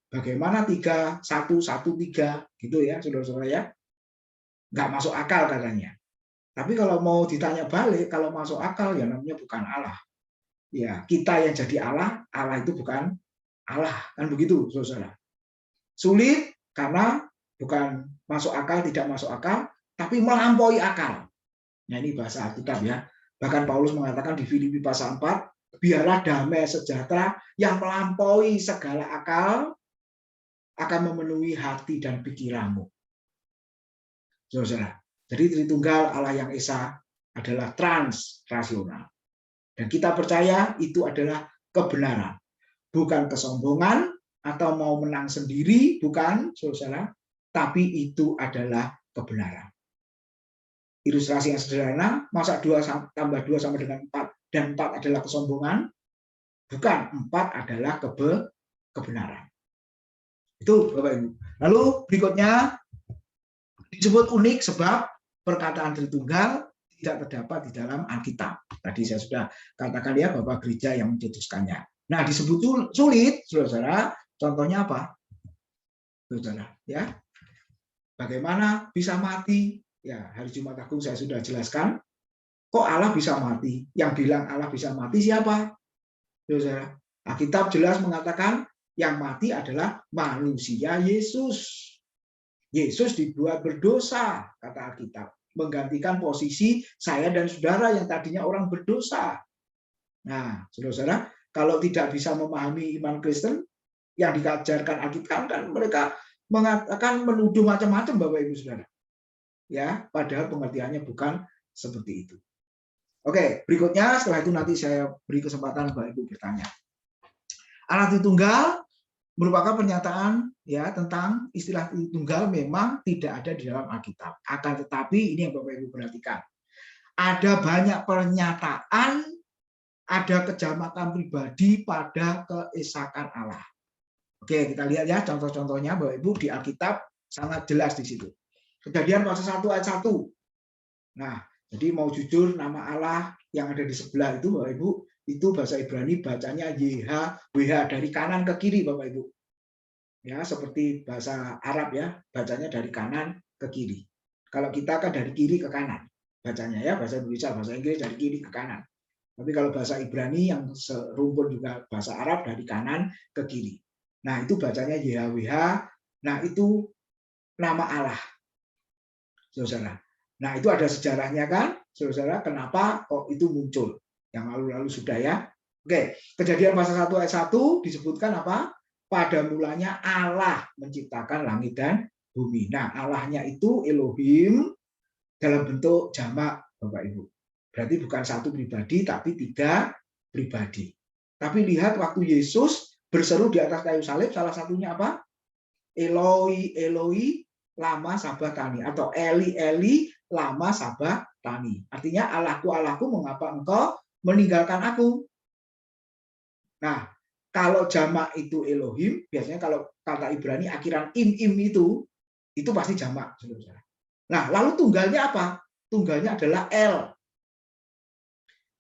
Bagaimana 3, 1, 1, 3, gitu ya, saudara-saudara ya. Nggak masuk akal katanya. Tapi kalau mau ditanya balik, kalau masuk akal, ya namanya bukan Allah. Ya, kita yang jadi Allah, Allah itu bukan Allah. Kan begitu, saudara. Sulit karena bukan masuk akal, tidak masuk akal, tapi melampaui akal. Nah, ini bahasa Alkitab ya. Bahkan Paulus mengatakan di Filipi pasal 4, biarlah damai sejahtera yang melampaui segala akal akan memenuhi hati dan pikiranmu. Saudara, jadi Tritunggal Allah yang Esa adalah transrasional. Dan kita percaya itu adalah kebenaran. Bukan kesombongan atau mau menang sendiri, bukan, saudara, tapi itu adalah kebenaran. Ilustrasi yang sederhana, masa 2 tambah 2 sama dengan 4, dan 4 adalah kesombongan? Bukan, 4 adalah kebenaran. Itu Bapak Ibu. Lalu berikutnya disebut unik sebab perkataan Tritunggal tidak terdapat di dalam Alkitab. Tadi saya sudah katakan ya Bapak Gereja yang mencetuskannya. Nah, disebut sulit, saudara. Contohnya apa? Saudara, ya. Bagaimana bisa mati? Ya, hari Jumat Agung saya sudah jelaskan. Kok Allah bisa mati? Yang bilang Allah bisa mati siapa? Saudara, Alkitab jelas mengatakan yang mati adalah manusia Yesus. Yesus dibuat berdosa, kata Alkitab, menggantikan posisi saya dan saudara yang tadinya orang berdosa. Nah, saudara, kalau tidak bisa memahami iman Kristen yang diajarkan Alkitab, kan mereka mengatakan menuduh macam-macam, Bapak Ibu Saudara. Ya, padahal pengertiannya bukan seperti itu. Oke, berikutnya setelah itu nanti saya beri kesempatan Bapak Ibu bertanya. Allah Tritunggal merupakan pernyataan ya tentang istilah Tritunggal memang tidak ada di dalam Alkitab. Akan tetapi ini yang Bapak Ibu perhatikan. Ada banyak pernyataan, ada kejamakan pribadi pada keesakan Allah. Oke, kita lihat ya contoh-contohnya Bapak Ibu di Alkitab sangat jelas di situ. Kejadian pasal 1 ayat 1. Nah, jadi mau jujur nama Allah yang ada di sebelah itu Bapak Ibu, itu bahasa Ibrani bacanya YHWH dari kanan ke kiri Bapak Ibu. Ya, seperti bahasa Arab ya, bacanya dari kanan ke kiri. Kalau kita kan dari kiri ke kanan bacanya ya, bahasa Indonesia, bahasa Inggris dari kiri ke kanan. Tapi kalau bahasa Ibrani yang serumpun juga bahasa Arab dari kanan ke kiri. Nah, itu bacanya YHWH. Nah, itu nama Allah. Saudara. Nah, itu ada sejarahnya kan, saudara, kenapa kok itu muncul? Yang lalu-lalu sudah ya. Oke, Kejadian pasal 1 ayat 1 disebutkan apa? Pada mulanya Allah menciptakan langit dan bumi. Nah, Allahnya itu Elohim dalam bentuk jamak, Bapak Ibu. Berarti bukan satu pribadi, tapi 3 pribadi. Tapi lihat waktu Yesus berseru di atas kayu salib, salah satunya apa? Eloi, Eloi, lama sabachthani, atau Eli, Eli, lama sabachthani. Artinya Allahku, Allahku, mengapa engkau meninggalkan aku? Nah, kalau jamak itu Elohim, biasanya kalau kata Ibrani akhiran im itu pasti jamak. Nah, lalu tunggalnya apa? Tunggalnya adalah El.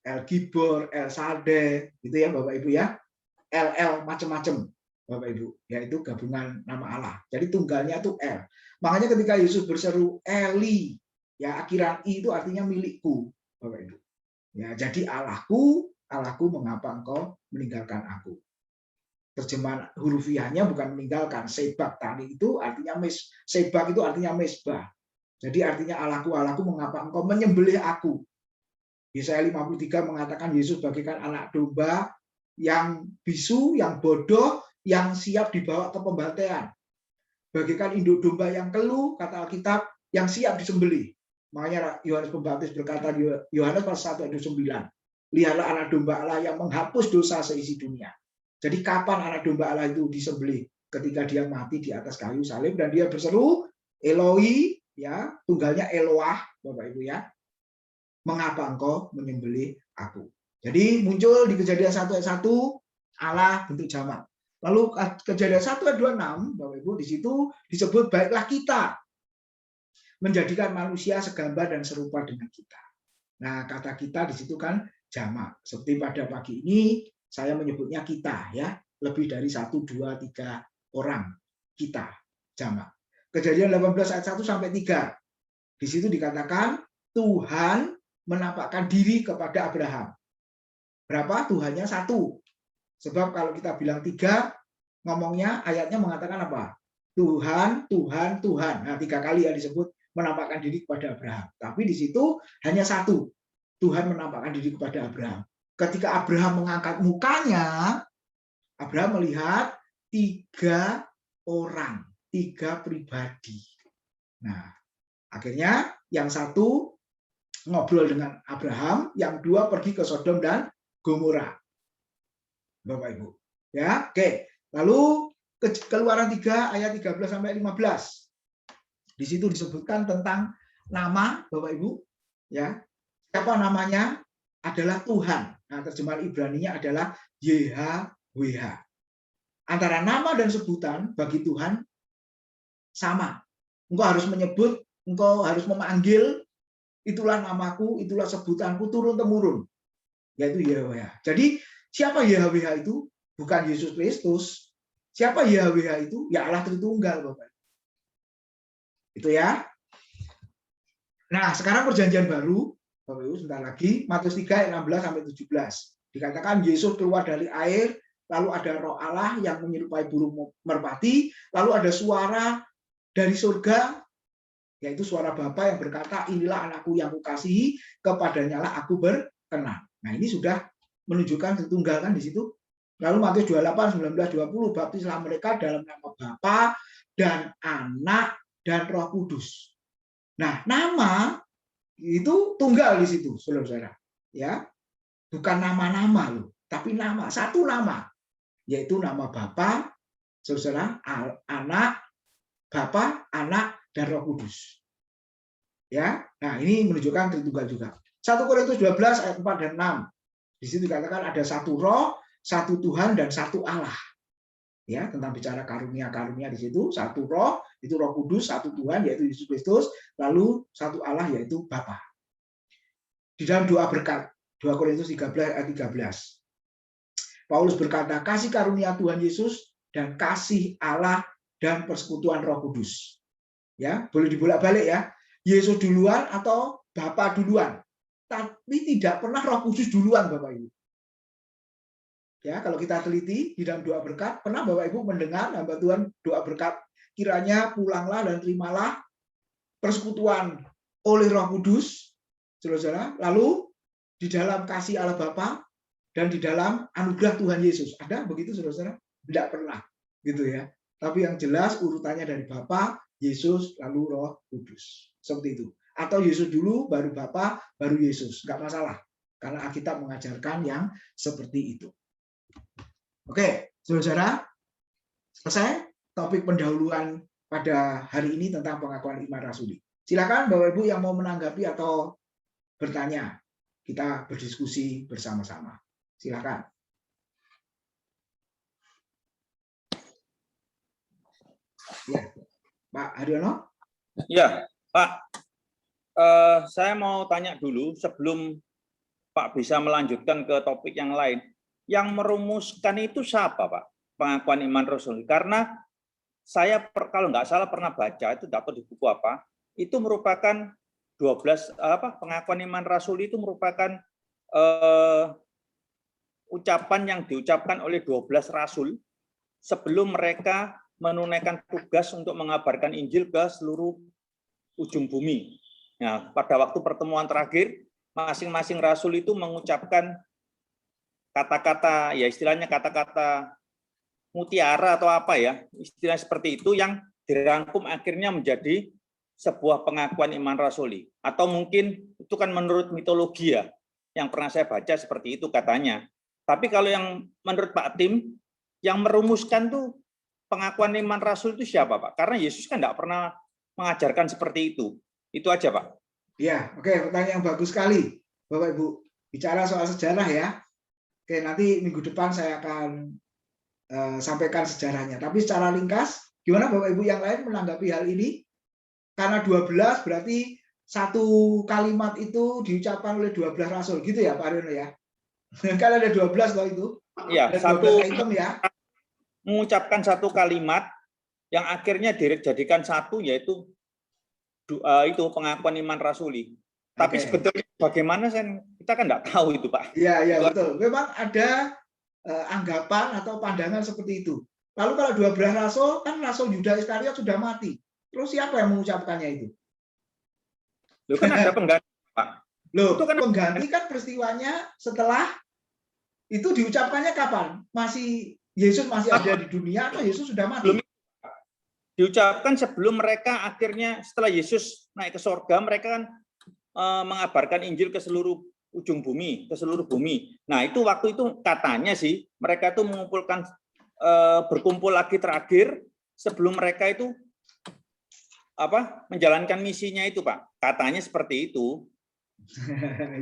El Gibor, El Sade, gitu ya Bapak Ibu ya. El macam-macam. Bapak Ibu, yaitu gabungan nama Allah. Jadi tunggalnya itu El. Makanya ketika Yesus berseru Eli, ya akhiran I itu artinya milikku, Bapak Ibu. Ya, jadi Allahku, Allahku mengapa engkau meninggalkan aku? Terjemahan hurufiahnya bukan meninggalkan. Sabachthani itu artinya sebak itu artinya mesbah. Jadi artinya Allahku, Allahku mengapa engkau menyembelih aku? Yesaya 53 mengatakan Yesus bagaikan anak domba yang bisu, yang bodoh, yang siap dibawa ke pembantaian. Bagaikan induk domba yang keluh, kata Alkitab, yang siap disembelih. Makanya Yohanes Pembaptis berkata di Yohanes pasal 1 ayat 9, lihatlah anak domba Allah yang menghapus dosa seisi dunia. Jadi kapan anak domba Allah itu disembelih? Ketika dia mati di atas kayu salib dan dia berseru, Eloi, ya, tunggalnya Eloah, Bapak Ibu ya. Mengapa engkau menyembelih aku? Jadi muncul di Kejadian 1 ayat 1 Allah bentuk jamak. Lalu Kejadian 1 ayat 26, Bapak Ibu, di situ disebut baiklah kita menjadikan manusia segambar dan serupa dengan kita. Nah, kata kita di situ kan jamak. Seperti pada pagi ini saya menyebutnya kita ya, lebih dari 1, 2, 3 orang kita jamak. Kejadian 18 ayat 1 sampai 3. Di situ dikatakan Tuhan menampakkan diri kepada Abraham. Berapa? Tuhannya 1. Sebab kalau kita bilang 3, ngomongnya ayatnya mengatakan apa? Tuhan, Tuhan, Tuhan. Nah, 3 kali yang disebut menampakkan diri kepada Abraham. Tapi di situ hanya satu, Tuhan menampakkan diri kepada Abraham. Ketika Abraham mengangkat mukanya, Abraham melihat 3 orang, 3 pribadi. Nah, akhirnya yang satu ngobrol dengan Abraham, yang 2 pergi ke Sodom dan Gomora. Bapak Ibu. Ya, oke. Lalu Keluaran 3 ayat 13 sampai 15. Di situ disebutkan tentang nama, Bapak Ibu, ya. Siapa namanya? Adalah Tuhan. Nah, terjemahan Ibraninya adalah YHWH. Antara nama dan sebutan bagi Tuhan sama. Engkau harus menyebut, engkau harus memanggil, itulah namaku, itulah sebutanku turun-temurun, yaitu YHWH. Jadi siapa YHWH itu? Bukan Yesus Kristus. Siapa YHWH itu? Ya Allah Tritunggal, Bapak. Itu ya. Nah, sekarang perjanjian baru, Bapak Ibu, sebentar lagi, Matius 3 ayat 16 sampai 17. Dikatakan Yesus keluar dari air, lalu ada Roh Allah yang menyerupai burung merpati, lalu ada suara dari surga, yaitu suara Bapa yang berkata, inilah anakku yang kukasihi, kepadanya lah aku berkenan. Nah, ini sudah menunjukkan Tritunggal kan di situ. Lalu Matius 28, 19, 20, baptislah mereka dalam nama Bapa dan Anak dan Roh Kudus. Nah, nama itu tunggal di situ, saudara-saudara. Ya, bukan nama-nama loh, tapi nama, satu nama, yaitu nama Bapa, saudara, Anak, Bapa, Anak, dan Roh Kudus. Ya, nah ini menunjukkan Tritunggal juga. 1 Korintus 12 ayat 4 dan 6. Di situ dikatakan ada satu Roh, satu Tuhan, dan satu Allah. Ya, tentang bicara karunia-karunia di situ, satu Roh, itu Roh Kudus, satu Tuhan yaitu Yesus Kristus, lalu satu Allah yaitu Bapa. Di dalam doa berkat 2 Korintus 13 ayat 13. Paulus berkata, kasih karunia Tuhan Yesus dan kasih Allah dan persekutuan Roh Kudus. Ya, boleh dibolak-balik ya. Yesus duluan atau Bapa duluan. Tapi tidak pernah Roh Kudus duluan, Bapak Ibu. Ya, kalau kita teliti di dalam doa berkat, pernah Bapak Ibu mendengar hamba Tuhan doa berkat, kiranya pulanglah dan terimalah persekutuan oleh Roh Kudus, saudara-saudara. Lalu di dalam kasih Allah Bapa dan di dalam anugerah Tuhan Yesus. Ada begitu, saudara-saudara? Tidak pernah, gitu ya. Tapi yang jelas urutannya dari Bapa, Yesus, lalu Roh Kudus. Seperti itu. Atau Yesus dulu, baru Bapa, baru Yesus. Nggak masalah. Karena Alkitab mengajarkan yang seperti itu. Oke, saudara, selesai topik pendahuluan pada hari ini tentang pengakuan iman rasuli. Silakan Bapak Ibu yang mau menanggapi atau bertanya, kita berdiskusi bersama-sama. Silakan. Ya, Pak Haryono. Ya, Pak. Saya mau tanya dulu sebelum Pak bisa melanjutkan ke topik yang lain. Yang merumuskan itu siapa, Pak? Pengakuan iman rasuli. Karena saya kalau nggak salah pernah baca, itu dapat di buku apa, itu merupakan 12 pengakuan iman rasuli itu merupakan ucapan yang diucapkan oleh 12 rasul sebelum mereka menunaikan tugas untuk mengabarkan Injil ke seluruh ujung bumi. Nah, pada waktu pertemuan terakhir, masing-masing rasul itu mengucapkan kata-kata, ya istilahnya kata-kata mutiara atau apa ya, istilah seperti itu yang dirangkum akhirnya menjadi sebuah pengakuan iman rasuli. Atau mungkin itu kan menurut mitologi ya, yang pernah saya baca seperti itu katanya. Tapi kalau yang menurut Pak Tim, yang merumuskan tuh pengakuan iman rasul itu siapa, Pak? Karena Yesus kan tidak pernah mengajarkan seperti itu. Itu aja, Pak. Ya, oke, pertanyaan yang bagus sekali, Bapak Ibu. Bicara soal sejarah ya. Oke, nanti minggu depan saya akan sampaikan sejarahnya. Tapi secara ringkas, gimana Bapak Ibu yang lain menanggapi hal ini? Karena 12 berarti satu kalimat itu diucapkan oleh 12 rasul, gitu ya Pak Aryono ya? Kan ada 12 loh itu. Iya, ada satu item ya. Mengucapkan satu kalimat yang akhirnya dijadikan satu, yaitu itu pengakuan iman rasuli. Tapi sebetulnya bagaimana kita kan nggak tahu itu, Pak. Iya, iya betul. Memang ada anggapan atau pandangan seperti itu. Lalu kalau 12 rasul, kan rasul Yudas Iskariot sudah mati. Terus siapa yang mengucapkannya itu? Loh, kan ada pengganti, Pak. Loh, Itu kan pengganti kan peristiwanya setelah itu diucapkannya kapan? Yesus masih ada di dunia atau Yesus sudah mati? belum diucapkan sebelum mereka akhirnya setelah Yesus naik ke sorga, mereka kan mengabarkan Injil ke seluruh ujung bumi, ke seluruh bumi. Nah, itu waktu itu katanya sih mereka itu mengumpulkan berkumpul lagi terakhir sebelum mereka itu menjalankan misinya itu, Pak. Katanya seperti itu.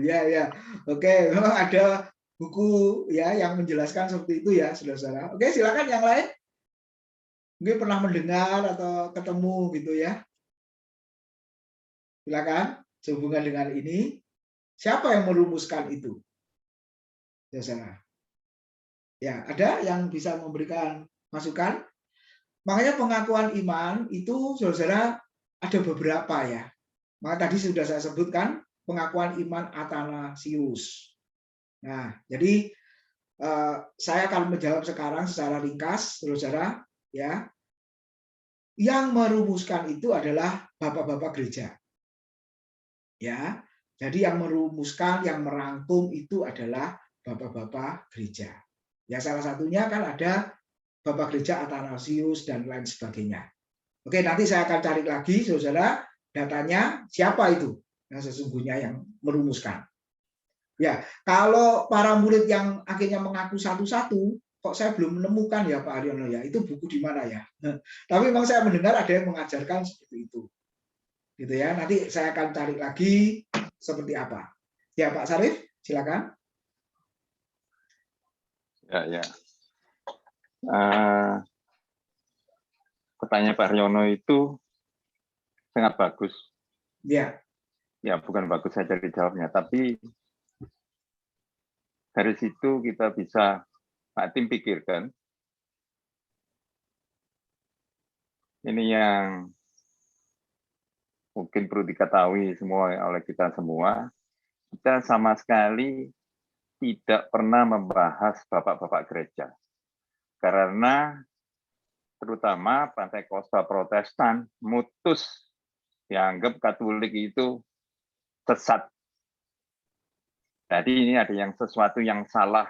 Ya. Oke, memang ada buku ya yang menjelaskan seperti itu ya, saudara-saudara. Oke, silakan yang lain. Mungkin pernah mendengar atau ketemu gitu ya. Silakan, sehubungan dengan ini, siapa yang merumuskan itu? Saudara. Ya, ada yang bisa memberikan masukan? Makanya pengakuan iman itu, saudara, ada beberapa ya. Maka tadi sudah saya sebutkan pengakuan iman Athanasius. Nah, jadi saya akan menjawab sekarang secara ringkas, saudara, ya. Yang merumuskan itu adalah bapak-bapak gereja. Ya. Jadi yang merumuskan, yang merangkum itu adalah bapak-bapak gereja. Ya, salah satunya kan ada bapak gereja Athanasius dan lain sebagainya. Oke, nanti saya akan cari lagi, saudara, datanya siapa itu yang sesungguhnya yang merumuskan. Ya, kalau para murid yang akhirnya mengaku satu-satu, kok saya belum menemukan ya Pak Haryono ya, itu buku di mana ya? Tapi memang saya mendengar ada yang mengajarkan seperti itu. Gitu ya, nanti saya akan cari lagi seperti apa. Ya Pak Sarif, silakan. Ya. Pertanyaan Pak Haryono itu sangat bagus. Ya. Ya, bukan bagus saja dijawabnya, tapi dari situ kita bisa, Pak Tim pikirkan, ini yang mungkin perlu diketahui semua oleh kita semua, kita sama sekali tidak pernah membahas bapak-bapak gereja. Karena terutama Pentakosta Protestan mutus dianggap Katolik itu sesat. Jadi ini ada yang sesuatu yang salah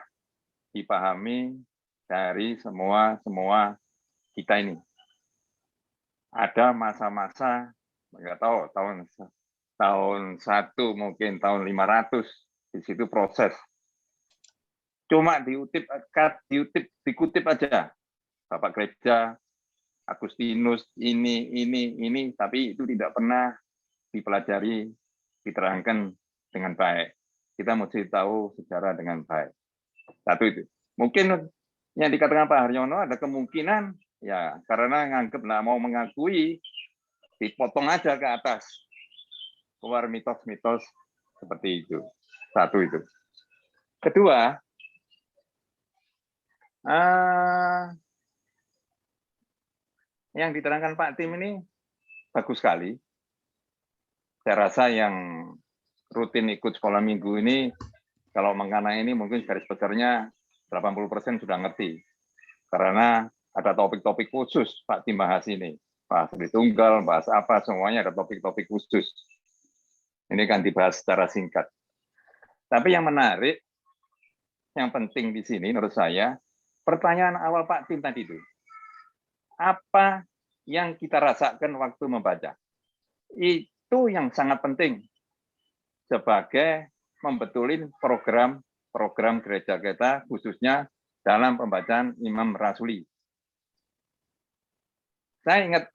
dipahami dari semua kita ini. Ada masa-masa, nggak tahu, tahun 1 mungkin tahun 500, di situ proses. Cuma dikutip aja. Bapak gereja, Agustinus, ini, tapi itu tidak pernah dipelajari, diterangkan dengan baik. Kita mesti tahu sejarah dengan baik. Satu itu. Mungkin yang dikatakan Pak Haryono ada kemungkinan, ya karena nganggep nggak mau mengakui, dipotong aja ke atas. Keluar mitos-mitos seperti itu. Satu itu. Kedua, yang diterangkan Pak Tim ini bagus sekali. Saya rasa yang rutin ikut sekolah minggu ini, kalau mengenai ini mungkin garis besarnya 80% sudah ngerti. Karena ada topik-topik khusus Pak Tim bahas ini. Bahas Tritunggal, bahas apa, semuanya ada topik-topik khusus. Ini kan dibahas secara singkat. Tapi yang menarik, yang penting di sini menurut saya, pertanyaan awal Pak Tim tadi itu, apa yang kita rasakan waktu membaca? Itu yang sangat penting sebagai membetulin program gereja kita, khususnya dalam pembacaan Imam Rasuli. Saya ingat,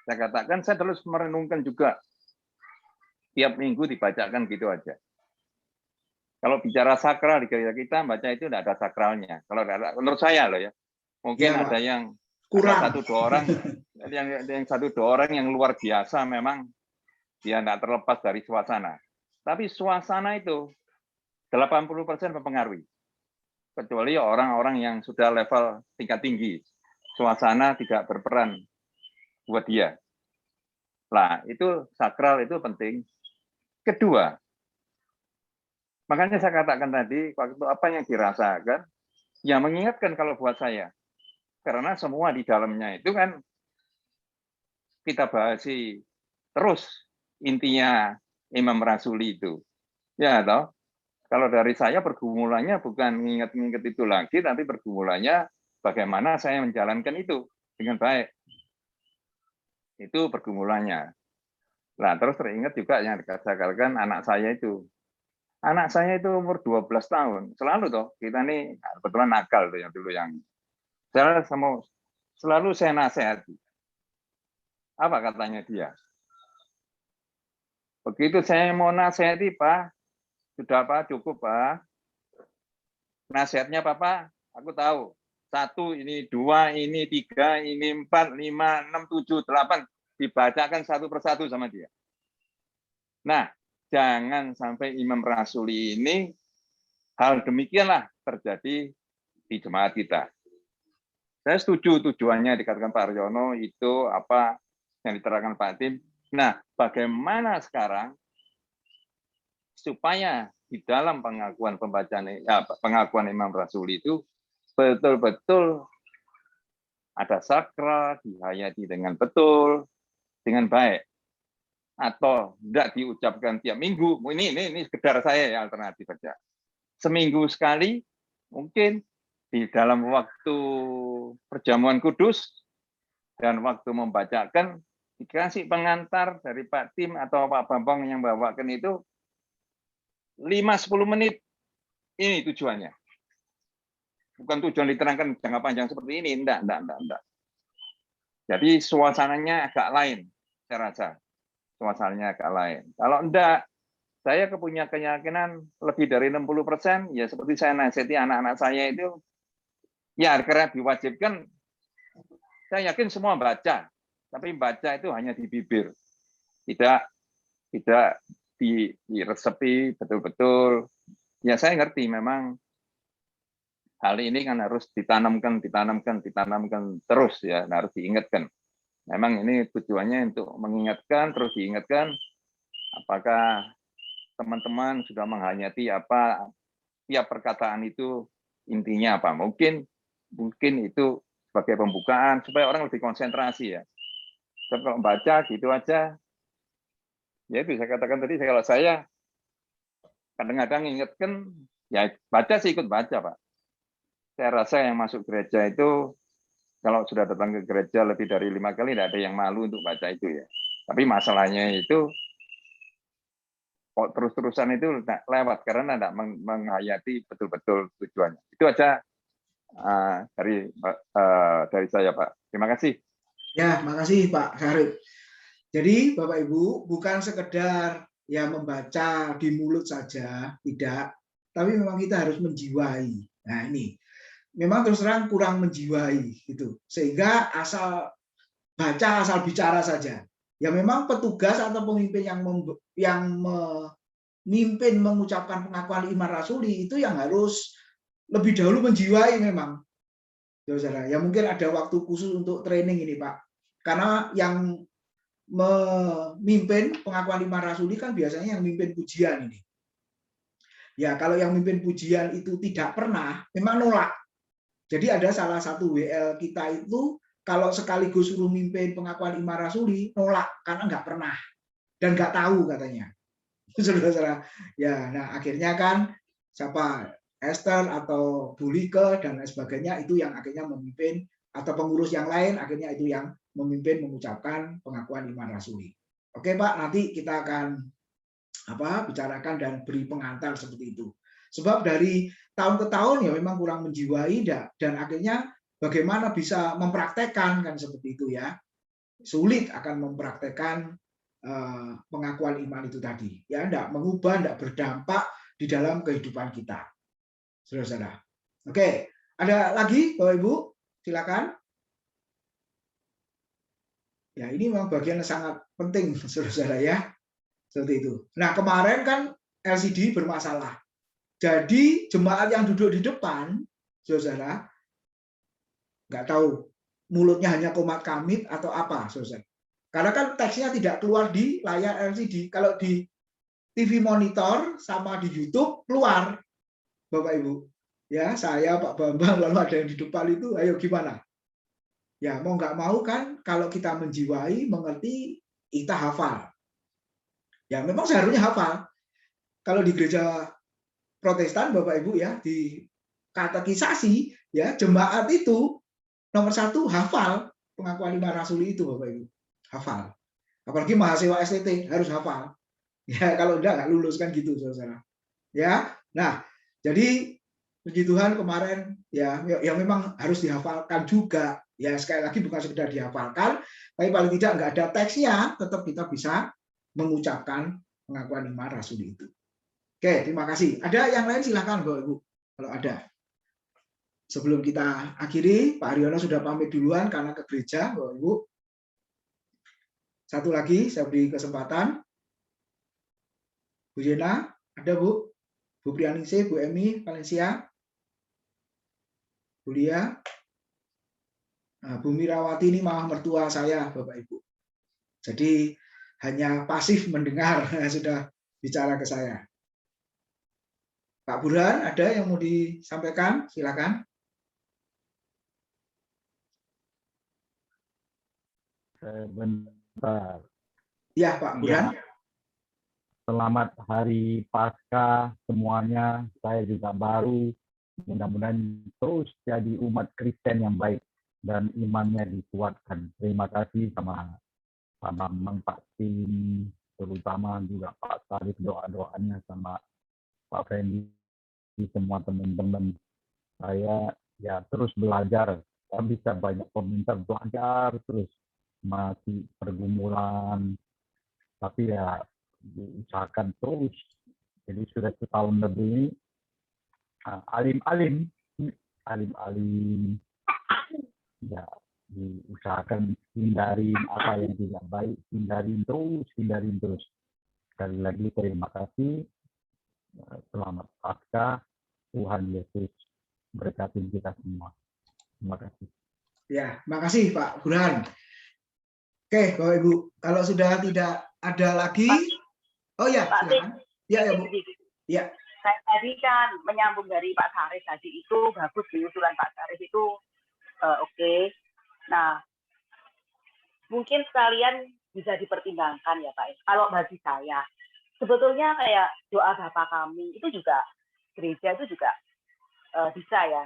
saya katakan, saya terus merenungkan juga. Tiap minggu dibacakan gitu aja. Kalau bicara sakral di gereja kita, baca itu tidak ada sakralnya. Kalau menurut saya loh ya, mungkin ya, ada yang kurang. Ada 1-2 orang, yang 1-2 orang yang luar biasa memang dia tidak terlepas dari suasana. Tapi suasana itu 80% mempengaruhi. Kecuali orang-orang yang sudah level tingkat tinggi. Suasana tidak berperan buat dia. Nah, itu sakral itu penting. Kedua, makanya saya katakan tadi, waktu apa yang dirasakan, ya mengingatkan kalau buat saya. Karena semua di dalamnya itu kan kita bahasi terus intinya Imam Rasuli itu. Ya toh, kalau dari saya pergumulannya bukan nginget-nginget itu lagi, tapi pergumulannya bagaimana saya menjalankan itu dengan baik. Itu pergumulannya. Nah, terus teringat juga yang dikatakan anak saya itu. Anak saya itu umur 12 tahun. Selalu toh, kita nih kebetulan nakal tuh yang dulu yang selalu saya nasihati. Apa katanya dia? Begitu saya mau nasihati, Pak, sudah Pak, cukup Pak. Nasihatnya Papa, aku tahu. 1, ini 2, ini 3, ini 4, 5, 6, 7, 8. Dibacakan satu persatu sama dia. Nah, jangan sampai Imam Rasuli ini hal demikianlah terjadi di jemaat kita. Saya setuju tujuannya dikatakan Pak Aryono itu apa yang diterangkan Pak Tim. Nah, bagaimana sekarang supaya di dalam pengakuan pengakuan Imam Rasuli itu betul-betul ada sakral, dihayati dengan betul, dengan baik. Atau tidak diucapkan tiap minggu. Ini sekedar saya ya alternatif saja. Seminggu sekali, mungkin di dalam waktu perjamuan kudus dan waktu membacakan dikasih pengantar dari Pak Tim atau Pak Bambang yang bawakan itu 5-10 menit. Ini tujuannya. Bukan tujuan diterangkan jangka panjang seperti ini, enggak. Jadi suasananya agak lain, saya rasa. Suasananya agak lain. Kalau enggak, saya punya keyakinan lebih dari 60%, ya seperti saya nasihati anak-anak saya itu, ya karena diwajibkan, saya yakin semua baca, tapi baca itu hanya di bibir, tidak diresepi betul-betul. Ya saya ngerti memang hal ini kan harus ditanamkan terus ya, harus diingatkan. Memang ini tujuannya untuk mengingatkan, terus diingatkan, apakah teman-teman sudah menghayati apa tiap perkataan itu intinya apa. Mungkin itu sebagai pembukaan supaya orang lebih konsentrasi ya. Tapi kalau baca gitu aja, ya itu saya katakan tadi, kalau saya kadang-kadang ingatkan, ya baca sih ikut baca Pak. Saya rasa yang masuk gereja itu, kalau sudah datang ke gereja lebih dari 5 kali, tidak ada yang malu untuk baca itu ya. Tapi masalahnya itu, kok terus-terusan itu lewat, karena tidak menghayati betul-betul tujuannya. Itu aja dari saya Pak. Terima kasih. Ya, makasih Pak Syarif. Jadi Bapak Ibu, bukan sekedar ya membaca di mulut saja, tidak. Tapi memang kita harus menjiwai. Nah ini, memang terus terang kurang menjiwai gitu, sehingga asal baca asal bicara saja. Ya memang petugas atau pemimpin yang memimpin mengucapkan pengakuan iman rasuli itu yang harus lebih dahulu menjiwai memang. Saudara, ya mungkin ada waktu khusus untuk training ini Pak, karena yang memimpin pengakuan iman rasuli kan biasanya yang memimpin pujian ini. Ya kalau yang memimpin pujian itu tidak pernah, memang nolak. Jadi ada salah satu WL kita itu kalau sekaligus suruh mimpin pengakuan iman rasuli nolak karena nggak pernah dan nggak tahu katanya. Saudara-saudara. Ya, nah akhirnya kan siapa Esther atau Bulike dan lain sebagainya itu yang akhirnya memimpin, atau pengurus yang lain akhirnya itu yang memimpin mengucapkan pengakuan iman rasuli. Oke Pak, nanti kita akan bicarakan dan beri pengantar seperti itu. Sebab dari tahun ke tahun ya memang kurang menjiwai dan akhirnya bagaimana bisa mempraktekkan kan seperti itu ya. Sulit akan mempraktekkan pengakuan iman itu tadi. Ya enggak mengubah, enggak berdampak di dalam kehidupan kita. Saudara-saudara. Oke, ada lagi Bapak Ibu? Silakan. Ya, ini memang bagian yang sangat penting saudara-saudara ya. Seperti itu. Nah, kemarin kan LCD bermasalah. Jadi jemaat yang duduk di depan, saudara, nggak tahu mulutnya hanya komat kamit atau apa, saudara. Karena kan teksnya tidak keluar di layar LCD. Kalau di TV monitor sama di YouTube keluar, Bapak Ibu. Ya, saya Pak Bambang lalu ada yang di depan itu, ayo gimana? Ya mau nggak mau kan, kalau kita menjiwai, mengerti, kita hafal. Ya memang seharusnya hafal. Kalau di gereja Protestan, Bapak Ibu ya, di katekisasi ya, jemaat itu nomor 1 hafal pengakuan 5 rasuli itu, Bapak Ibu. Hafal. Apalagi mahasiswa STT harus hafal. Ya kalau enggak lulus kan gitu, Saudara. Ya. Nah, jadi puji Tuhan kemarin ya memang harus dihafalkan juga. Ya sekali lagi bukan sekedar dihafalkan, tapi paling tidak enggak ada teksnya, tetap kita bisa mengucapkan pengakuan 5 rasuli itu. Oke, terima kasih. Ada yang lain silahkan Bapak Ibu kalau ada. Sebelum kita akhiri, Pak Haryono sudah pamit duluan karena ke gereja, Bapak Ibu. Satu lagi saya beri kesempatan. Bu Yena, ada Bu? Bu Prianingsih, Bu Emi, Valencia, Bu Lia. Nah, Bu Mirawati ini malah mertua saya, Bapak Ibu. Jadi hanya pasif mendengar, sudah bicara ke saya. Pak Burhan, ada yang mau disampaikan? Silakan. Sebentar. Ya, Pak Burhan. Ya, selamat hari Paskah semuanya. Saya juga baru. Mudah-mudahan terus jadi umat Kristen yang baik dan imannya dikuatkan. Terima kasih sama Pak Tim, terutama juga Pak Sarif doa-doanya sama Pak Fendi, semua teman-teman. Saya ya terus belajar. Saya bisa banyak komentar belajar terus, masih pergumulan, tapi ya diusahakan terus. Jadi sudah setahun lebih alim-alim ya, diusahakan hindarin apa yang tidak baik, hindarin terus. Sekali lagi terima kasih. Selamat Paskah. Tuhan Yesus berkati kita semua. Terima kasih. Ya, terima kasih Pak Burhan. Oke, Bapak Ibu, kalau sudah tidak ada lagi, oh ya, Pak silakan. Ya, Bu. Ya. Saya tadi kan menyambung dari Pak Sarif tadi itu bagus di usulan Pak Sarif itu oke. Nah, mungkin sekalian bisa dipertimbangkan ya Pak. Kalau bagi saya, sebetulnya kayak doa Bapa Kami itu juga gereja itu juga bisa ya,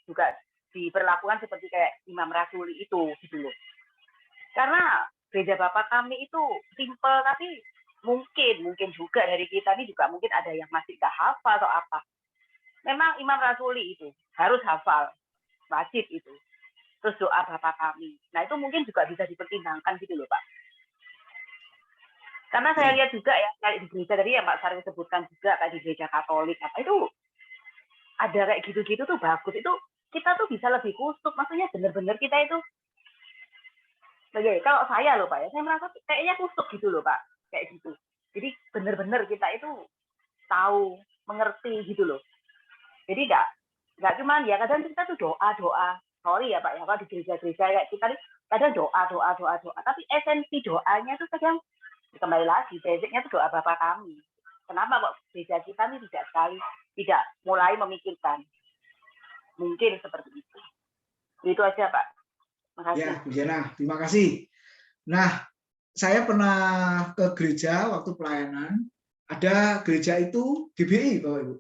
juga diperlakukan seperti kayak Imam Rasuli itu gitu loh. Karena gereja Bapa Kami itu simple, tapi mungkin juga dari kita ini juga mungkin ada yang masih nggak hafal atau apa. Memang Imam Rasuli itu harus hafal, wajib itu. Terus doa Bapa Kami. Nah itu mungkin juga bisa dipertimbangkan gitu loh Pak. Karena saya lihat juga ya, kayak di gereja tadi yang Pak Sarif sebutkan juga, kayak di gereja Katolik, apa itu ada kayak gitu-gitu tuh bagus. Itu kita tuh bisa lebih kusuk, maksudnya benar-benar kita itu kalau saya loh Pak ya, saya merasa kayaknya kusuk gitu loh Pak, kayak gitu. Jadi benar-benar kita itu tahu, mengerti gitu loh. Jadi nggak cuman ya kadang kita tuh doa, sorry ya Pak ya, kalau di gereja-gereja kayak kita kadang doa, tapi esensi doanya tuh kadang kembali lagi, basicnya tuh doa Bapa Kami. Kenapa kok gereja kita ini tidak mulai memikirkan? Mungkin seperti itu. Itu aja Pak. Makasih. Ya, Bu Jena, terima kasih. Nah, saya pernah ke gereja waktu pelayanan. Ada gereja itu GBI, Bapak Ibu.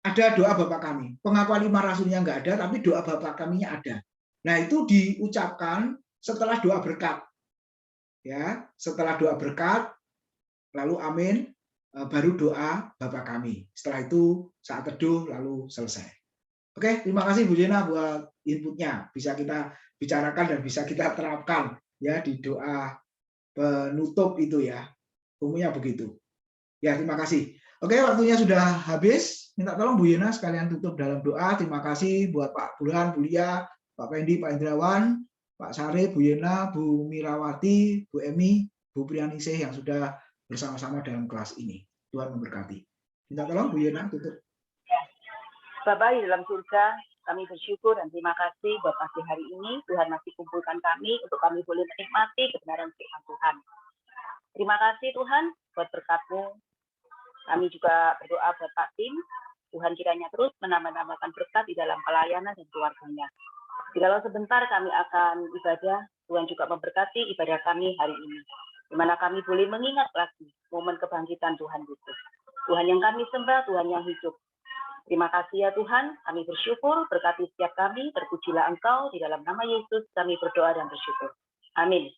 Ada doa Bapa Kami. Pengakuan 5 rasulnya nggak ada, tapi doa Bapa Kaminya ada. Nah, itu diucapkan setelah doa berkat. Ya, setelah doa berkat, lalu amin, baru doa Bapa Kami. Setelah itu saat teduh, lalu selesai. Oke, terima kasih Bu Jena buat inputnya. Bisa kita bicarakan dan bisa kita terapkan ya di doa penutup itu ya. Umumnya begitu. Ya, terima kasih. Oke, waktunya sudah habis. Minta tolong Bu Yena sekalian tutup dalam doa. Terima kasih buat Pak Burhan, Bu Lia, Pak Fendi, Pak Indrawan, Pak Sarif, Bu Yena, Bu Mirawati, Bu Emi, Bu Prianingsih yang sudah bersama-sama dalam kelas ini. Tuhan memberkati. Minta tolong Bu Yena tutup. Bapak di dalam surga, kami bersyukur dan terima kasih buat pagi hari ini. Tuhan masih kumpulkan kami untuk kami boleh menikmati kebenaran firman Tuhan. Terima kasih Tuhan buat berkat-Mu. Kami juga berdoa buat Pak Tim. Tuhan kiranya terus menambah-nambahkan berkat di dalam pelayanan dan keluarganya. Di dalam sebentar kami akan ibadah, Tuhan juga memberkati ibadah kami hari ini. di mana kami boleh mengingat lagi momen kebangkitan Tuhan Yesus. Tuhan yang kami sembah, Tuhan yang hidup. Terima kasih ya Tuhan, kami bersyukur, berkati setiap kami, terpujilah Engkau, di dalam nama Yesus kami berdoa dan bersyukur. Amin.